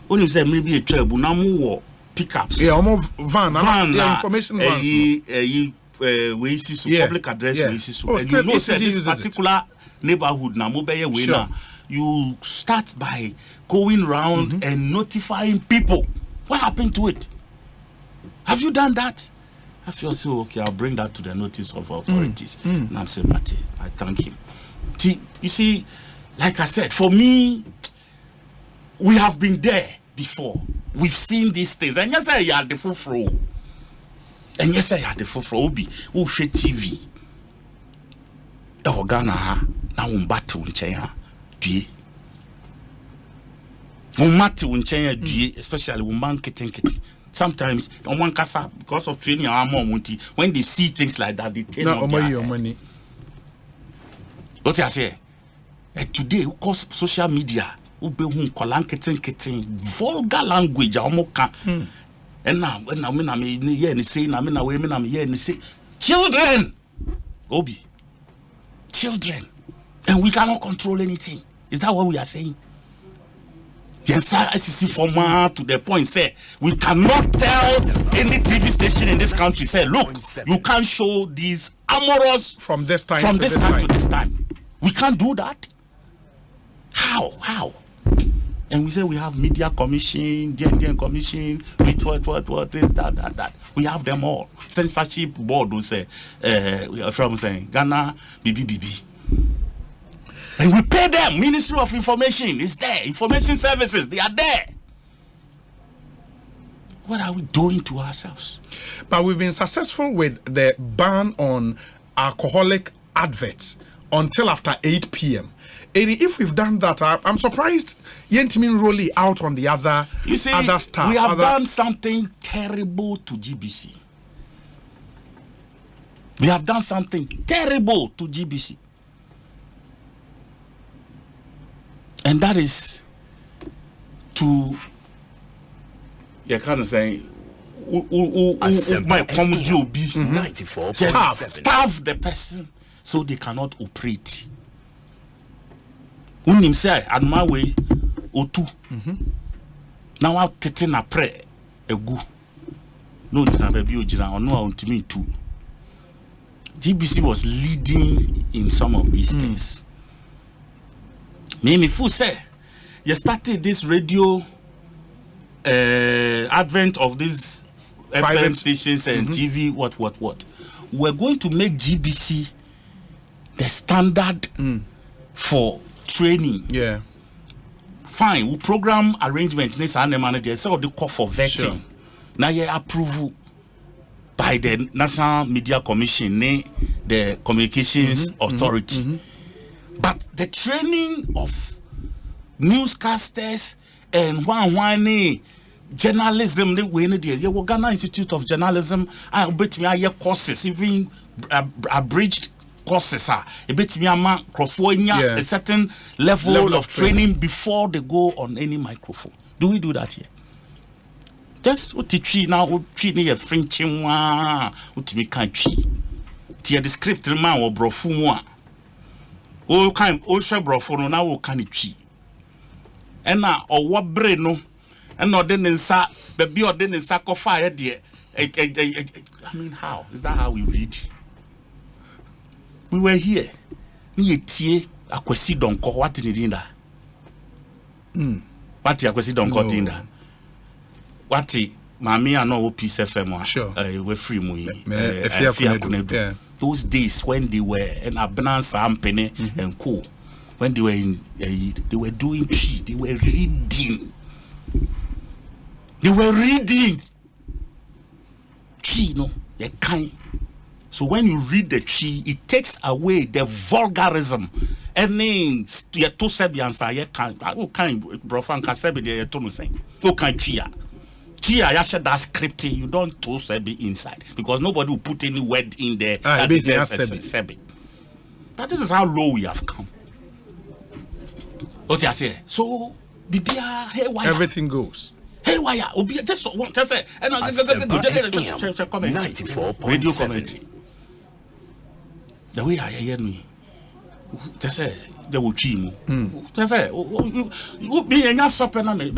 When you say maybe a trouble, now more pickups. Yeah, almost van, information van. We see public address. We see and you know, say this particular neighborhood now, mobile way now. You start by going round and notifying people. What happened to it? Have you done that? I feel so okay. I'll bring that to the notice of authorities. And I'm saying, Mate, I thank him. You see, like I said, for me, we have been there before. We've seen these things. And yes, I had the full flow. And yes, I had the full flow. Obi, who share TV. Ghana ha na umbattle in China. Especially sometimes on one casa because of training our mom when they see things like that they take money. What I say? Today, of course, social media vulgar language and now say children Obi children and we cannot control anything. Is that what we are saying? Yes, sir. ICC format to the point say we cannot tell any TV station in this country say, look, you can't show these amorous from this time to this time. We can't do that. How? And we say we have media commission, DND commission, with what is that. We have them all. Censorship board will say, from saying Ghana BBBB. And we pay them. Ministry of Information is there. Information services, they are there. What are we doing to ourselves? But we've been successful with the ban on alcoholic adverts until after 8 p.m. If we've done that, I'm surprised Yentimin rolling out on the other, you see, other stuff. We have done something terrible to GBC. We have done something terrible to GBC. And that is to, you kind of say, my common job be starve the person so they cannot operate. Unim say, and my way, O2. Now I'm taking a prayer, a goo. No, it's not baby, or no, to me too. GBC was leading in some of these things. Mimi Fu say, you started this radio advent of these FM stations and TV, what. We're going to make GBC the standard for training. Yeah. Fine, we program arrangements. They say they call for vetting. Sure. Now you approve by the National Media Commission, the Communications Authority. But the training of newscasters and journalism, the Ghana Institute of Journalism, I bet me I courses, even abridged courses, a certain level of training before they go on any microphone. Do we do that here? Just what the tree now, what tree near Frenching one, what me can't tree. Tia the script man or brofu one. Oh, kind, oh, sure, brofu, now, oh, can it tree. And now, or what breno, and not then in sa, baby, or then in sack of fire, dear. I mean, how? Is that how we read? We were here. Ni tie akwesi donko what in dinda. What akwesi donko dinda. What mami ano Peace FM. Sure. We free mu. Yeah. Those days when they were in Abnansa Ampene and Co. When they were in they were doing tree, they were reading. They were reading. Tree no, they kind. So when you read the tree, it takes away the vulgarism. Any you to Sebians are kind brofan can sebi the to say. You can chia. Chia ya said that scripting, you don't to sebi inside because nobody will put any word in there. Sebi. That this is how low we have come. What you say? So Bibia hey why everything goes. Hey, why? Just one. Just say. And radio commentary. The way I hear me. Just say the uchimu. Just say you be in your supper na me. I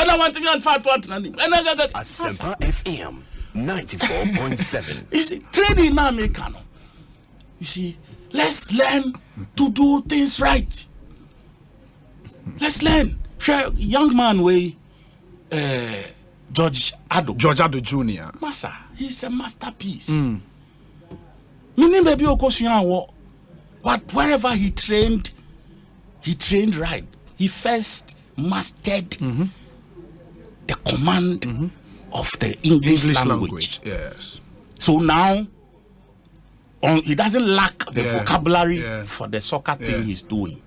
don't want to be on fat one. Asempa FM 94.7. You see, training now me cano. You see, let's learn to do things right. Let's learn. Young man way, George Ado Jr. Massa, he's a masterpiece. Meaning baby Ekosiisen what wherever he trained right. He first mastered the command of the English language. Yes. So now he doesn't lack the vocabulary for the soccer thing he's doing.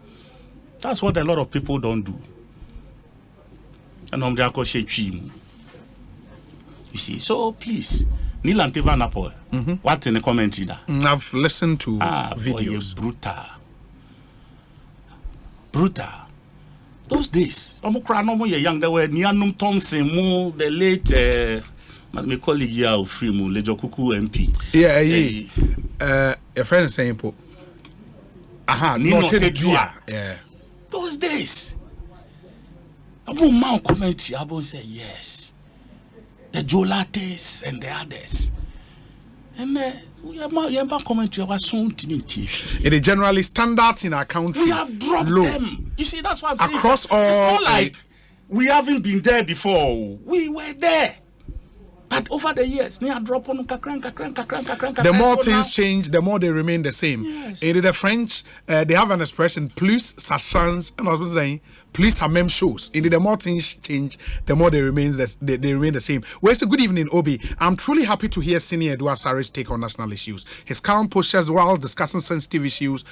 That's what a lot of people don't do. And you see, so please, Neil and Tivan Apple, what's in the commentary now? I've listened to videos. Brutal. Those days, I'm young. There were Nianum Thompson, the late my colleague here, Free Lejo Kuku MP. A friend is saying, yeah. Those days, Abu Mount commentary, Abu say yes. The Jolates and the others. And we have commentary was soon to me. It is generally standards in our country. We have dropped them. You see, that's what I'm saying. Across all. It's not like we haven't been there before. We were there. But over the years, the more things change, the more they remain the same. Yes. In the French, they have an expression, plus ça change, and I was saying, plus ça même chose. In the more things change, the more they remain the same. Well, it's a good evening, Obi. I'm truly happy to hear Senior Edward Sarri's take on national issues. His calm postures while discussing sensitive issues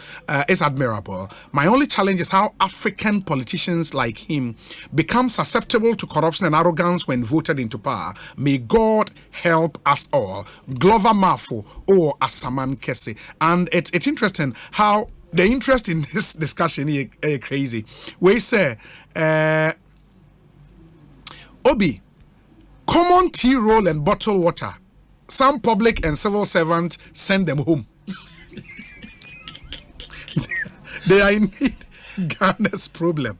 is admirable. My only challenge is how African politicians like him become susceptible to corruption and arrogance when voted into power. May God help us all. Glover Mafo or Asaman Kese. And it's interesting how the interest in this discussion is crazy. We say, Obi, common tea roll and bottled water. Some public and civil servants send them home. They are in Ghana's problem.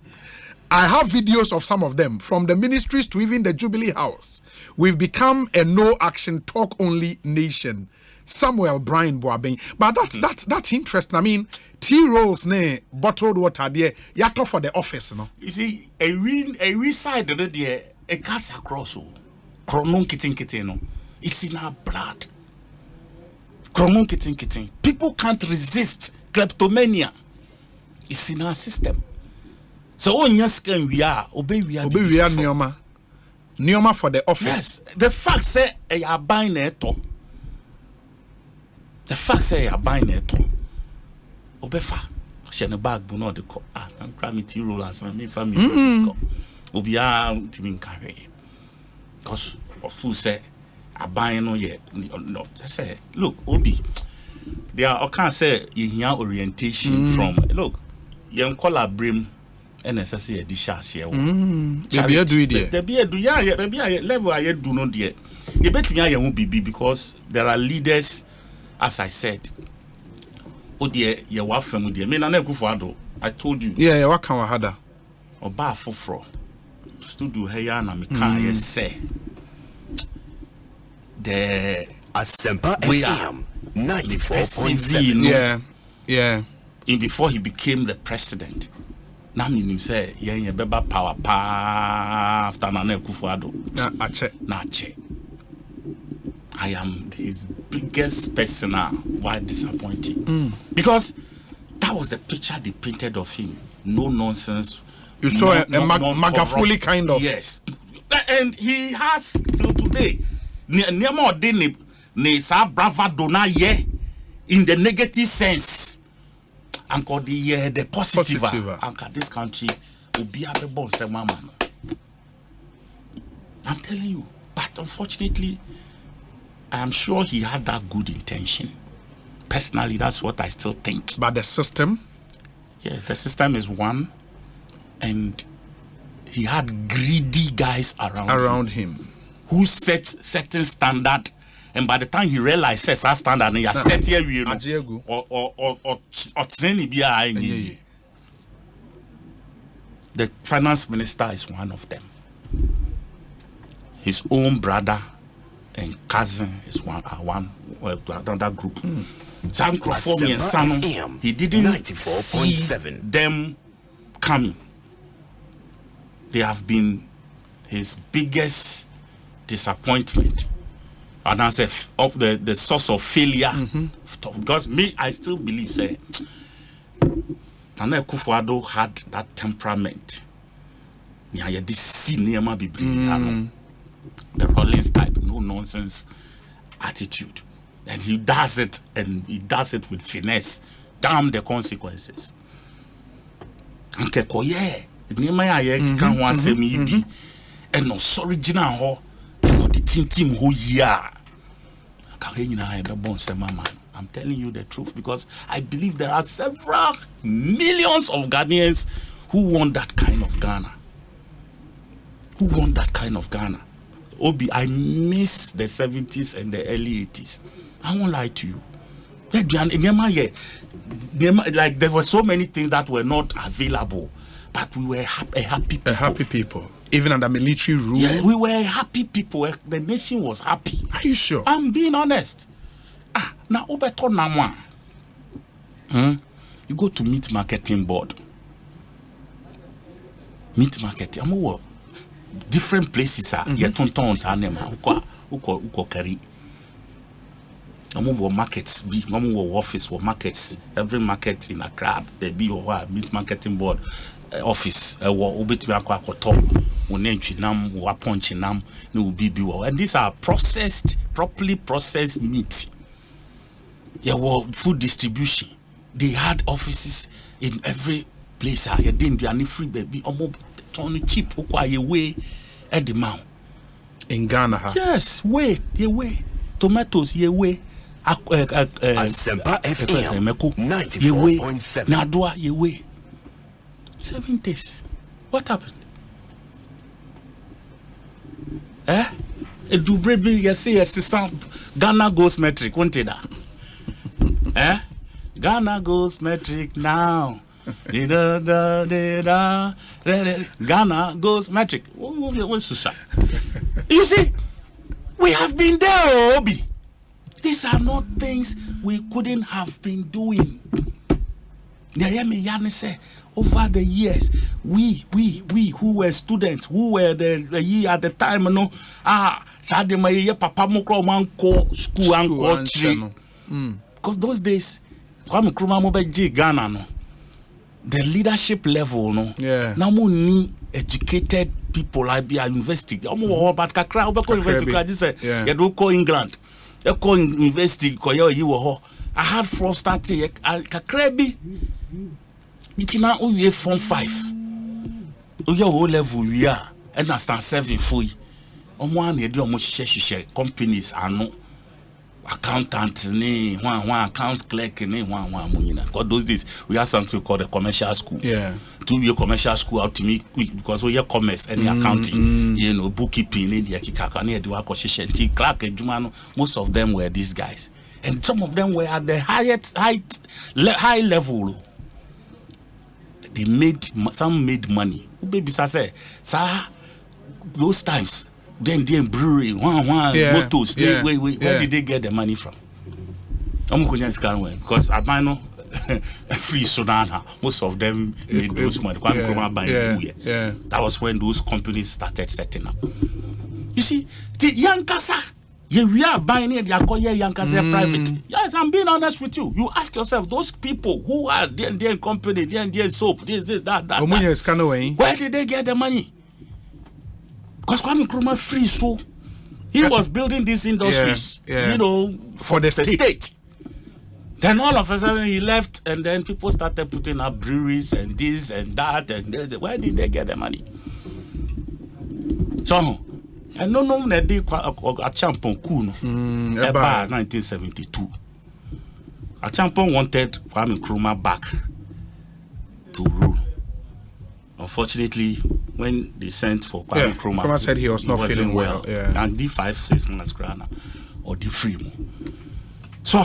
I have videos of some of them, from the ministries to even the Jubilee House. We've become a no-action, talk-only nation. Samuel Brian Boabeng. But that's interesting. I mean, tea rolls, bottled water, there, yato for the office, no? You see, a side of the a gas across, chronon kitten, no? It's in our blood. Chronon kitten. People can't resist kleptomania. It's in our system. So on yes can we are obey Nyoma for the office. Yes, the fact say you are buying it. The fact say you are buying it. Obefa, she no bag bu no de ko. I'm cramming tea roll and some me family. Obia timin carry. Because of food say I buying no yet. No, I say look, Obi. there are, I can't say here orientation from look, young color brim and necessary dishes here. Maybe I do it. There be a do ya maybe a level I do not yet. You bet me I won't be because there are leaders, as I said. Oh dear, you were family dear. Me na na kufuado. I told you. Yeah, what can we have? Oba foforo. Studio here na me can say. The Asempa FM 94.7. Yeah. In before he became the president. Now me say yeah beba power pa after na kufuado. Na che. I am his biggest personal why disappointing. Because that was the picture they painted of him. No nonsense. You saw a Magafuli kind of. Yes. And he has till today. Niamo de ne sa bravado na ye in the negative sense. And the positive. And this country will be a bon mama. I'm telling you. But unfortunately, I am sure he had that good intention. Personally, that's what I still think. But the system? Yes, the system is one. And he had greedy guys around him. Who set certain standard. And by the time he realized that standard, he has set here, you know, or the finance minister is one of them. His own brother and cousin is another group. Sam Crawford and Sano, he didn't see them coming. They have been his biggest disappointment. And as of the source of failure. Because me, I still believe, say, Nana Akufo-Addo had that temperament. The Rollins type, no nonsense attitude. And he does it with finesse. Damn the consequences. And and no sorry ho and no the team who ya. I'm telling you the truth because I believe there are several millions of Ghanaians who want that kind of Ghana. Obi, I miss the 70s and the early 80s. I won't lie to you. Like there were so many things that were not available, but we were happy people. Even under military rule. Yeah, we were happy people. The nation was happy. Are you sure? I'm being honest. Now Obeto Namwa. You go to meat marketing board. Meat marketing. I'm different places are tontons uko carry. Markets be office or markets. Every market in Accra there be meat marketing board office and these are properly processed meat. There were food distribution. They had offices in every place. You didn't free baby. Only cheap. Way at the mount in Ghana. Yes, way. Tomatoes. Way. Asempa FM 94.7. Nadua. Way. 7 days. What happened? Do baby you say Ghana goes metric, won't it? Ghana goes metric now. Ghana goes metric. You see, we have been there, Obi. These are not things we couldn't have been doing. Over the years, we who were students, who were the year at the time, papa mokro man ko school and because those days, Ghana no, the leadership level no, now we need educated people like be at university. But Kakra, university, you do call England, you call university, I had first started Kakrebi. Itina uye form 5. Uye o level we are and stand 7 for you. Omo an edu omo hihye companies ano. accountant one accounts clerk because those days we have something called a commercial school. 2-year commercial school out to me because we have commerce and accounting, bookkeeping in the clerk most of them were these guys, and some of them were at the high level. Some made money. Baby say, sir, those times. Then brewery, motors. Where did they get the money from? I'm going to because I know free Sudan. Most of them made those money. That was when those companies started setting up. You see, the Yankasa, we are buying it. They are calling Yankasa private. Yes, I'm being honest with you. You ask yourself, those people who are their company, their soap, this, that. Where did they get the money? Because Kwame Nkrumah free, so he was building these industries, for the state. Then all of a sudden he left, and then people started putting up breweries and this and that. And where did they get the money? So, I don't know that they a champion Kuno about 1972. A champion wanted Kwame Nkrumah back to rule. Unfortunately, when they sent for Kwame Nkrumah, Nkrumah said he was not feeling well. And the 5-6 months grana or the free. So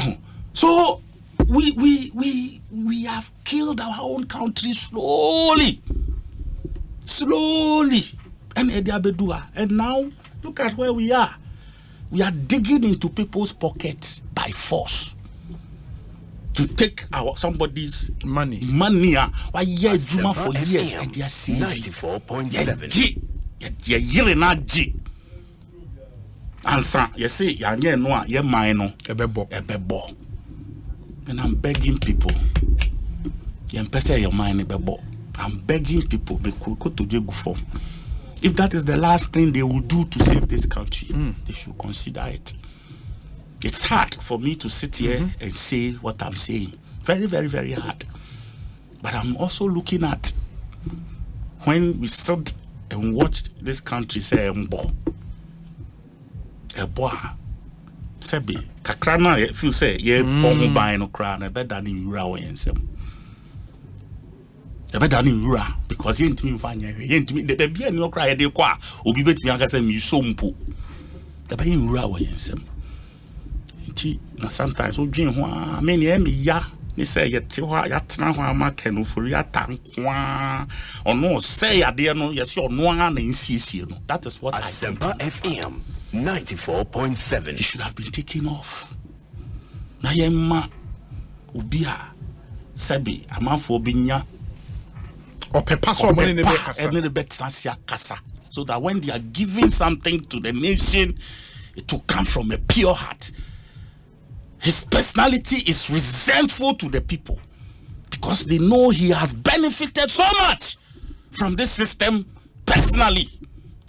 we have killed our own country slowly, and now look at where we are. We are digging into people's pockets by force. To take somebody's money. Why Juma for years and they are saving 94.7. You're yelling at G. Answer, you see, you're no, you're mine, a bebo. And I'm begging people. You're your mind, a bebo. I'm begging people, they could go to the form. If that is the last thing they will do to save this country, they should consider it. It's hard for me to sit here and say what I'm saying. Very, very, very hard. But I'm also looking at when we sit and watch this country say Mbo. Eboa. Sebi. Kakrana, if you say, ye bomb by no crown, a better than you raw and some. A better than you raw, because you ain't me fine. You ain't me, the baby and your cry, de qua, will be better than you so mpo. The baby raw and some. Now sometimes we dream many ya ni say yet ya tena ho amaka no for ya tankwa or no say ade no yes your no na insiesie no. That is what Asempa FM 94.7. It should have been taken off. Na yemma ubia sabi amanfo binya opepa so money ne be kasa so that when they are giving something to the nation, it will come from a pure heart. His personality is resentful to the people because they know he has benefited so much from this system personally.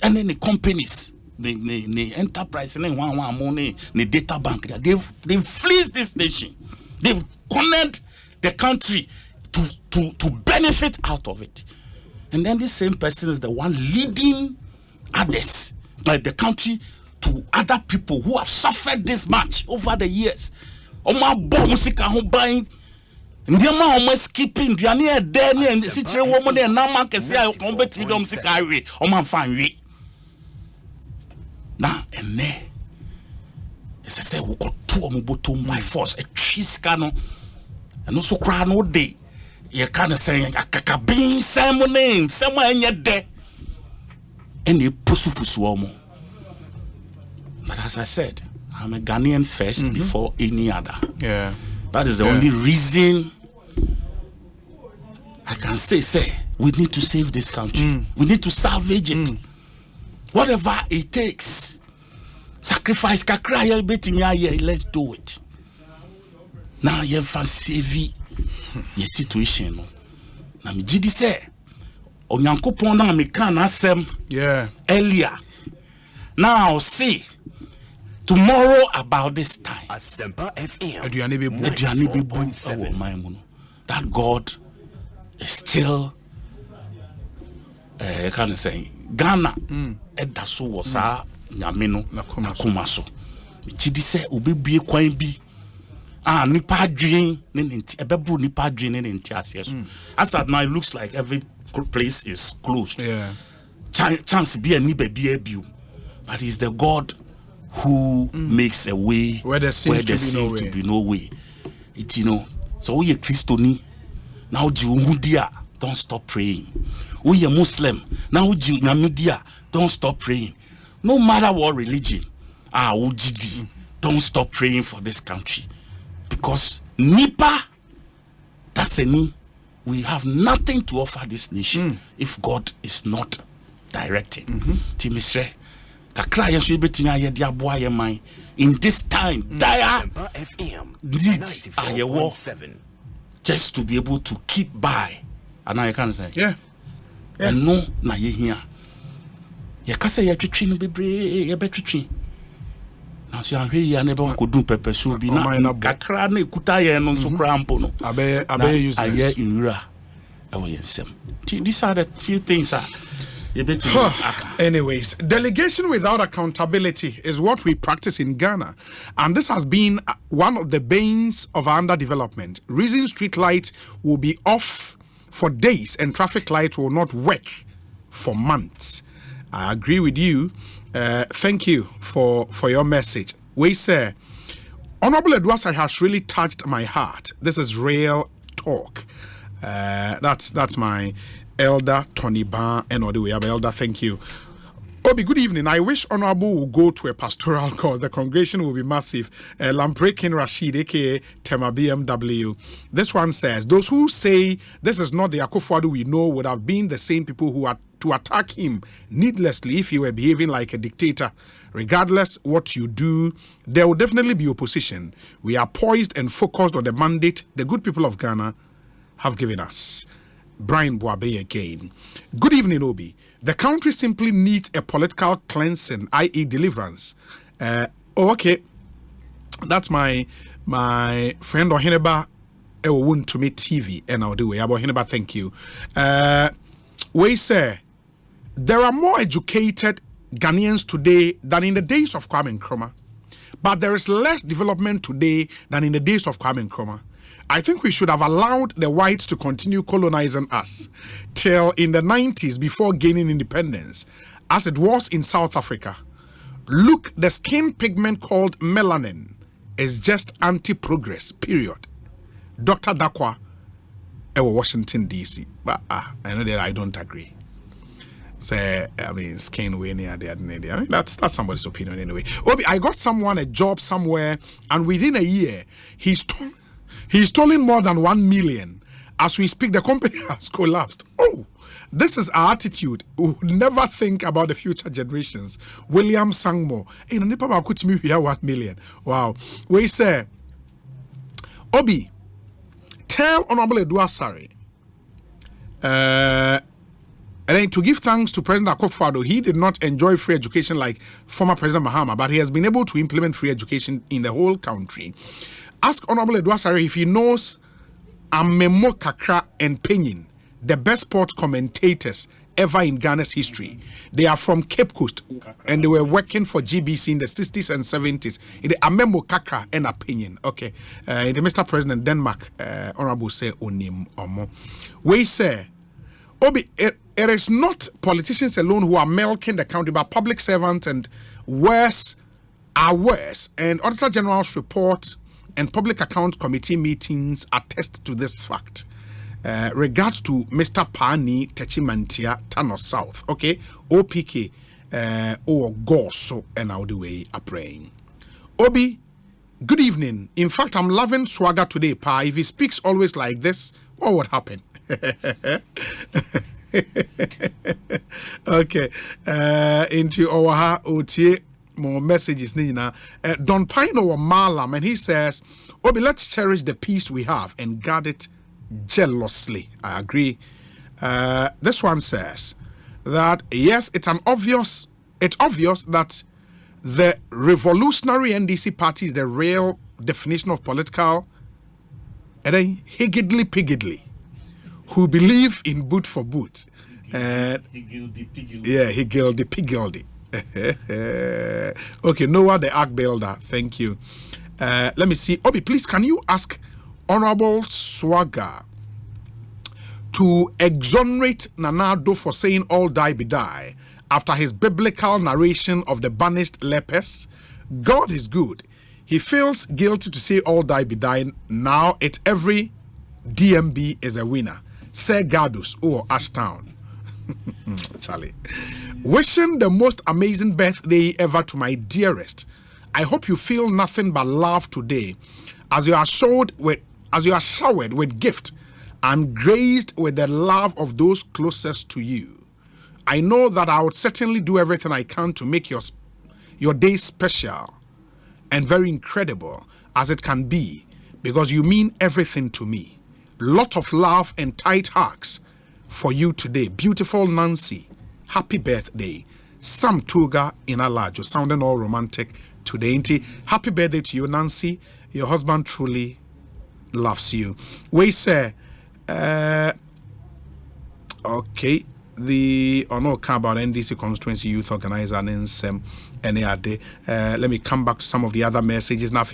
And then the companies, the enterprise, the data bank, they've fleeced this nation. They've cornered the country to benefit out of it. And then this same person is the one leading others, like the country, to other people who have suffered this much over the years. Oma bomusika ho ban ndiama oma skipping duane e de ne sichire wo mo ne na man kese a ko betimi dom sika awe oma fan wi na ene ese wo ko to mo bottom by force a twiska no eno so kra no de ye kan say akakabin samone sama enye de ene pusu omo. But as I said, I'm a Ghanaian first before any other. Yeah. That is the only reason I can say, we need to save this country. We need to salvage it. Whatever it takes. Sacrifice, let's do it. Now, you have save your situation. Now, me jidi say, Onyankopon na me kan asem earlier. Now, see. Tomorrow about this time, Asempa FM. That God is still, Ghana. Edasu wasa nyamino nakumaso. chidi se obebie kwan bi nipa adwen ne nti ebebro nipa adwen ne nti ase so as at now it looks like every place is closed. Chance be any baby abu, but it's the God who makes a way where there seems to be no way. It so we a Christian now Judia, don't stop praying. We a Muslim now Nyamidia, don't stop praying. No matter what religion, Ujidi, don't stop praying for this country. Because Nipa, that's a me. We have nothing to offer this nation if God is not directing. Timisre, kakra yesu betimi aye dia boa ye man in this time. Dire need ayewo just to be able to keep by. And now you can say, and no na ye here. Ye ka say ye twetwe no bebre ye betwetwe. Na so ahwe ya na be ko dun pepper so bi na kakra na ekuta ye no so krampo no. Abe use aye inura. These are the few things anyways, delegation without accountability is what we practice in Ghana, and this has been one of the banes of our underdevelopment. Reason street light will be off for days and traffic light will not work for months. I agree with you. Thank you for your message. We say Honorable Edwasa has really touched my heart. This is real talk. That's my elder Tony Ban and all the way up. Elder, thank you. Obi, good evening. I wish Honorable will go to a pastoral course. The congregation will be massive. Lamprekin Rashid, aka Tema BMW. This one says, those who say this is not the Akufo-Addo we know would have been the same people who are to attack him needlessly if he were behaving like a dictator. Regardless what you do, there will definitely be opposition. We are poised and focused on the mandate the good people of Ghana have given us. Brian Boabe again. Good evening, Obi. The country simply needs a political cleansing, i.e. deliverance. Okay. That's my friend Oheneba Ewun to me TV and I'll do it. Oheneba, thank you. We say there are more educated Ghanaians today than in the days of Kwame Nkrumah. But there is less development today than in the days of Kwame Nkrumah. I think we should have allowed the whites to continue colonizing us till in the 90s before gaining independence, as it was in South Africa. Look, the skin pigment called melanin is just anti-progress, period. Dr. Dakwa, Washington, D.C. But I know that I don't agree. Say, skin way near the I mean, that's somebody's opinion anyway. Obi, I got someone a job somewhere, and within a year, he's stolen more than 1 million. As we speak, the company has collapsed. Oh, this is our attitude. We would never think about the future generations. William Sangmo. In Nipa Bakutimi, we have 1 million. Wow. We say, Obi, tell Honorable Edwasari, and then to give thanks to President Akufo-Addo, he did not enjoy free education like former President Mahama, but he has been able to implement free education in the whole country. Ask Honorable Edwasari if he knows Amemo Kakra and Penyin, the best sports commentators ever in Ghana's history. They are from Cape Coast and they were working for GBC in the 60s and 70s. The Amemo Kakra and Penyin. Okay. The Mr. President Denmark, Honorable say Onim Omo. We say, Obi, it is not politicians alone who are milking the country, but public servants and worse are worse. And Auditor General's report and Public Account Committee meetings attest to this fact. Regards to Mr. Pani Techimantia, Tano South, okay, OPK, or Goso, and how the way are praying. Obi, good evening. In fact, I'm loving Swagger today, Pa. If he speaks always like this, what would happen? Okay, into Owaha Otie. More messages, Nina. Don Pino or Malam, and he says, Obi, let's cherish the peace we have and guard it jealously. I agree. This one says that yes, it's obvious that the revolutionary NDC party is the real definition of political higgledy-piggledy, who believe in boot for boot. Yeah, higgledy-piggledy. Okay, Noah the Ark Builder. Thank you. Let me see. Obi, please, can you ask Honorable Swagger to exonerate Nanado for saying all die be die after his biblical narration of the banished lepers? God is good. He feels guilty to say all die be dying. Now it's every DMB is a winner. Sir Gardus or Ashtown. Charlie. Wishing the most amazing birthday ever to my dearest. I hope you feel nothing but love today as you are showered with gift and graced with the love of those closest to you. I know that I would certainly do everything I can to make your day special and very incredible as it can be, because you mean everything to me. Lot of love and tight hugs for you today. Beautiful Nancy, happy birthday. Sam Tuga in Alaj, you're sounding all romantic today. Happy birthday to you, Nancy. Your husband truly loves you. We say, okay, the no car about NDC constituency youth organizer and let me come back to some of the other messages. Samuel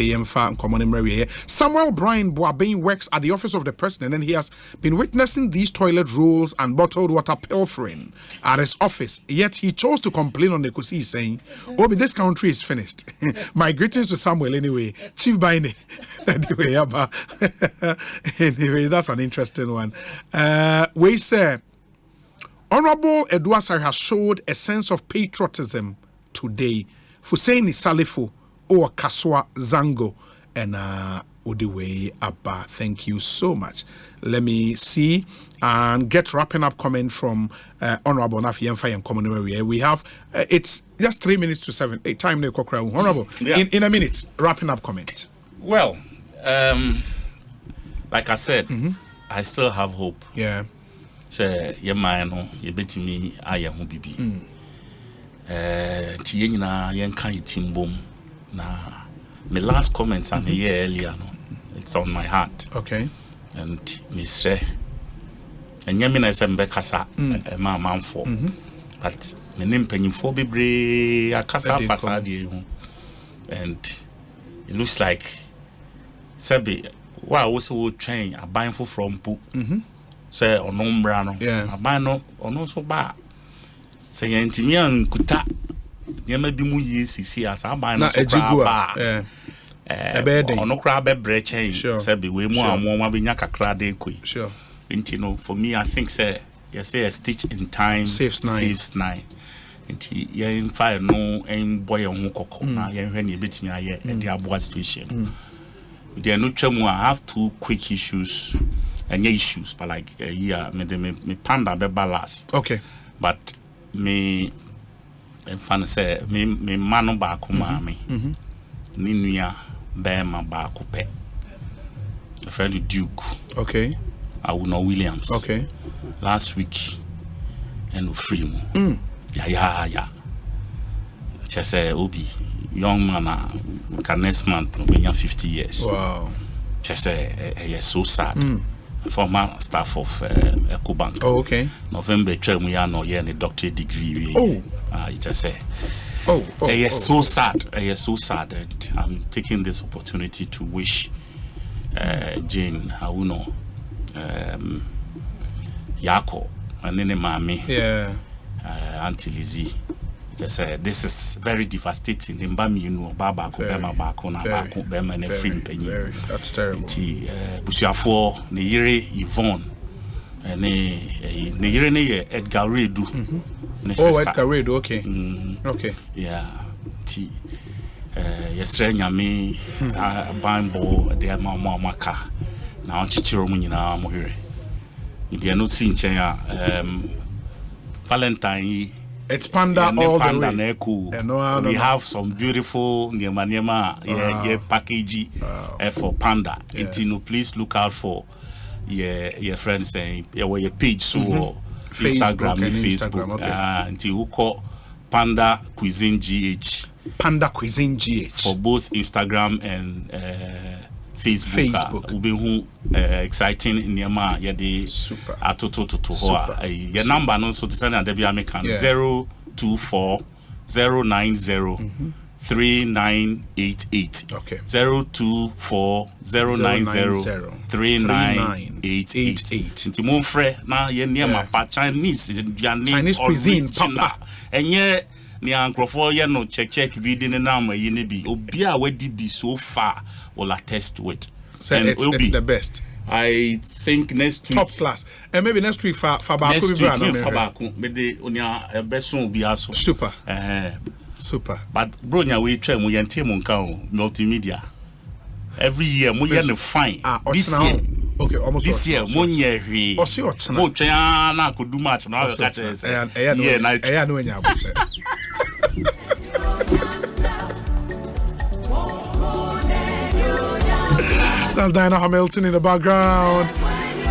Brian Boabin works at the office of the president, and he has been witnessing these toilet rolls and bottled water pilfering at his office. Yet he chose to complain on the Ekosiisen, saying, "Obi, this country is finished." My greetings to Samuel anyway. Chief Baine. Anyway, that's an interesting one. We say Honorable Edwasari has showed a sense of patriotism today. Fuseni Salifo or Kaswa Zango and Odiwe Abba. Thank you so much. Let me see and get wrapping up comment from Honorable Nafi Yemfa and Common Area. We have it's just 3 minutes to 7. Hey, time no kokra. Honorable. Yeah. In a minute, wrapping up comment. Well, like I said, I still have hope. Yeah. Say ye man no ye betimi aye ho bibi ti ye nyina ye nka itimbom na my last comments I made earlier no it's on my heart. Okay. And me say enye me na say mbe kasa ma manfo but me nim panyimfo bebre akasa fasade hu, and it looks like sabi wa wo so train abanfo from pu say onombra no aban no ono so ba say yentimi ankuta nyema bi mu yesisi asa aban no so ba ono kra be brechen say be we mu amoma be nya kakra de koi sure you know. For me, I think say you say a stitch in time saves nine nti yen fire no en boy ho kokko na yen hwe ne betimi aye e de aboa situation they are no chemu. I have two quick issues and issues, but like me panda be balance. Okay. But me fan say me mano ba ko ma me. Ni nua be ma ba ko pe. The friend Duke. Okay. Awuno Williams. Okay. Last week and free mo. Yeah. Just say Obi young man next month will be 50 years. Wow. Just say so sad. Former staff of Ecobank. Oh, okay. November 12 we are no year a doctorate degree. Oh. You just say. So sad. So sad. And I'm taking this opportunity to wish Jane Hauno Yako and then Mami. Yeah. Auntie Lizzie. Just this is very devastating. In Bami, you know, Baba Kubema Bako na Bako Bema and a free penny. That's terrible. Busiafo, Neyere Yvonne, and Neyere Edgar Redu. Oh, Edgar Redu, okay. Okay. Yeah. Yesterday, Yami, Bambo, the Mama Maka. Now, Chichiro Munina Mohire. If you are not seeing Chenya, Valentine. It's panda all the way. We have some beautiful Niema package for panda. Yeah. Please look out for your friends saying your page so Facebook. Until we call Panda Cuisine GH. Panda Cuisine GH for both Instagram and Facebook. Who exciting Niema yede super atoto to hoa. Your number no so to send a Debbie American 024 090 3988. Okay. 024 090 3988. Nti mo frɛ na ye niema pa Chinese Chinese cuisine papa. Enye ni ankrofo ye no check bi de ne na ma yi ne bi. Obi a wadi bi so far will attest to it. So it's the best. I think next week top class. And maybe next week for Baku super. Super. But bro, we try mo yente mo nka multimedia. Every year mo ye no fine. This year. Okay, almost this year mo nye hwe. Mo twa na akodu match na we ka tell say. Yeah, na no nya. That's Diana Hamilton in the background.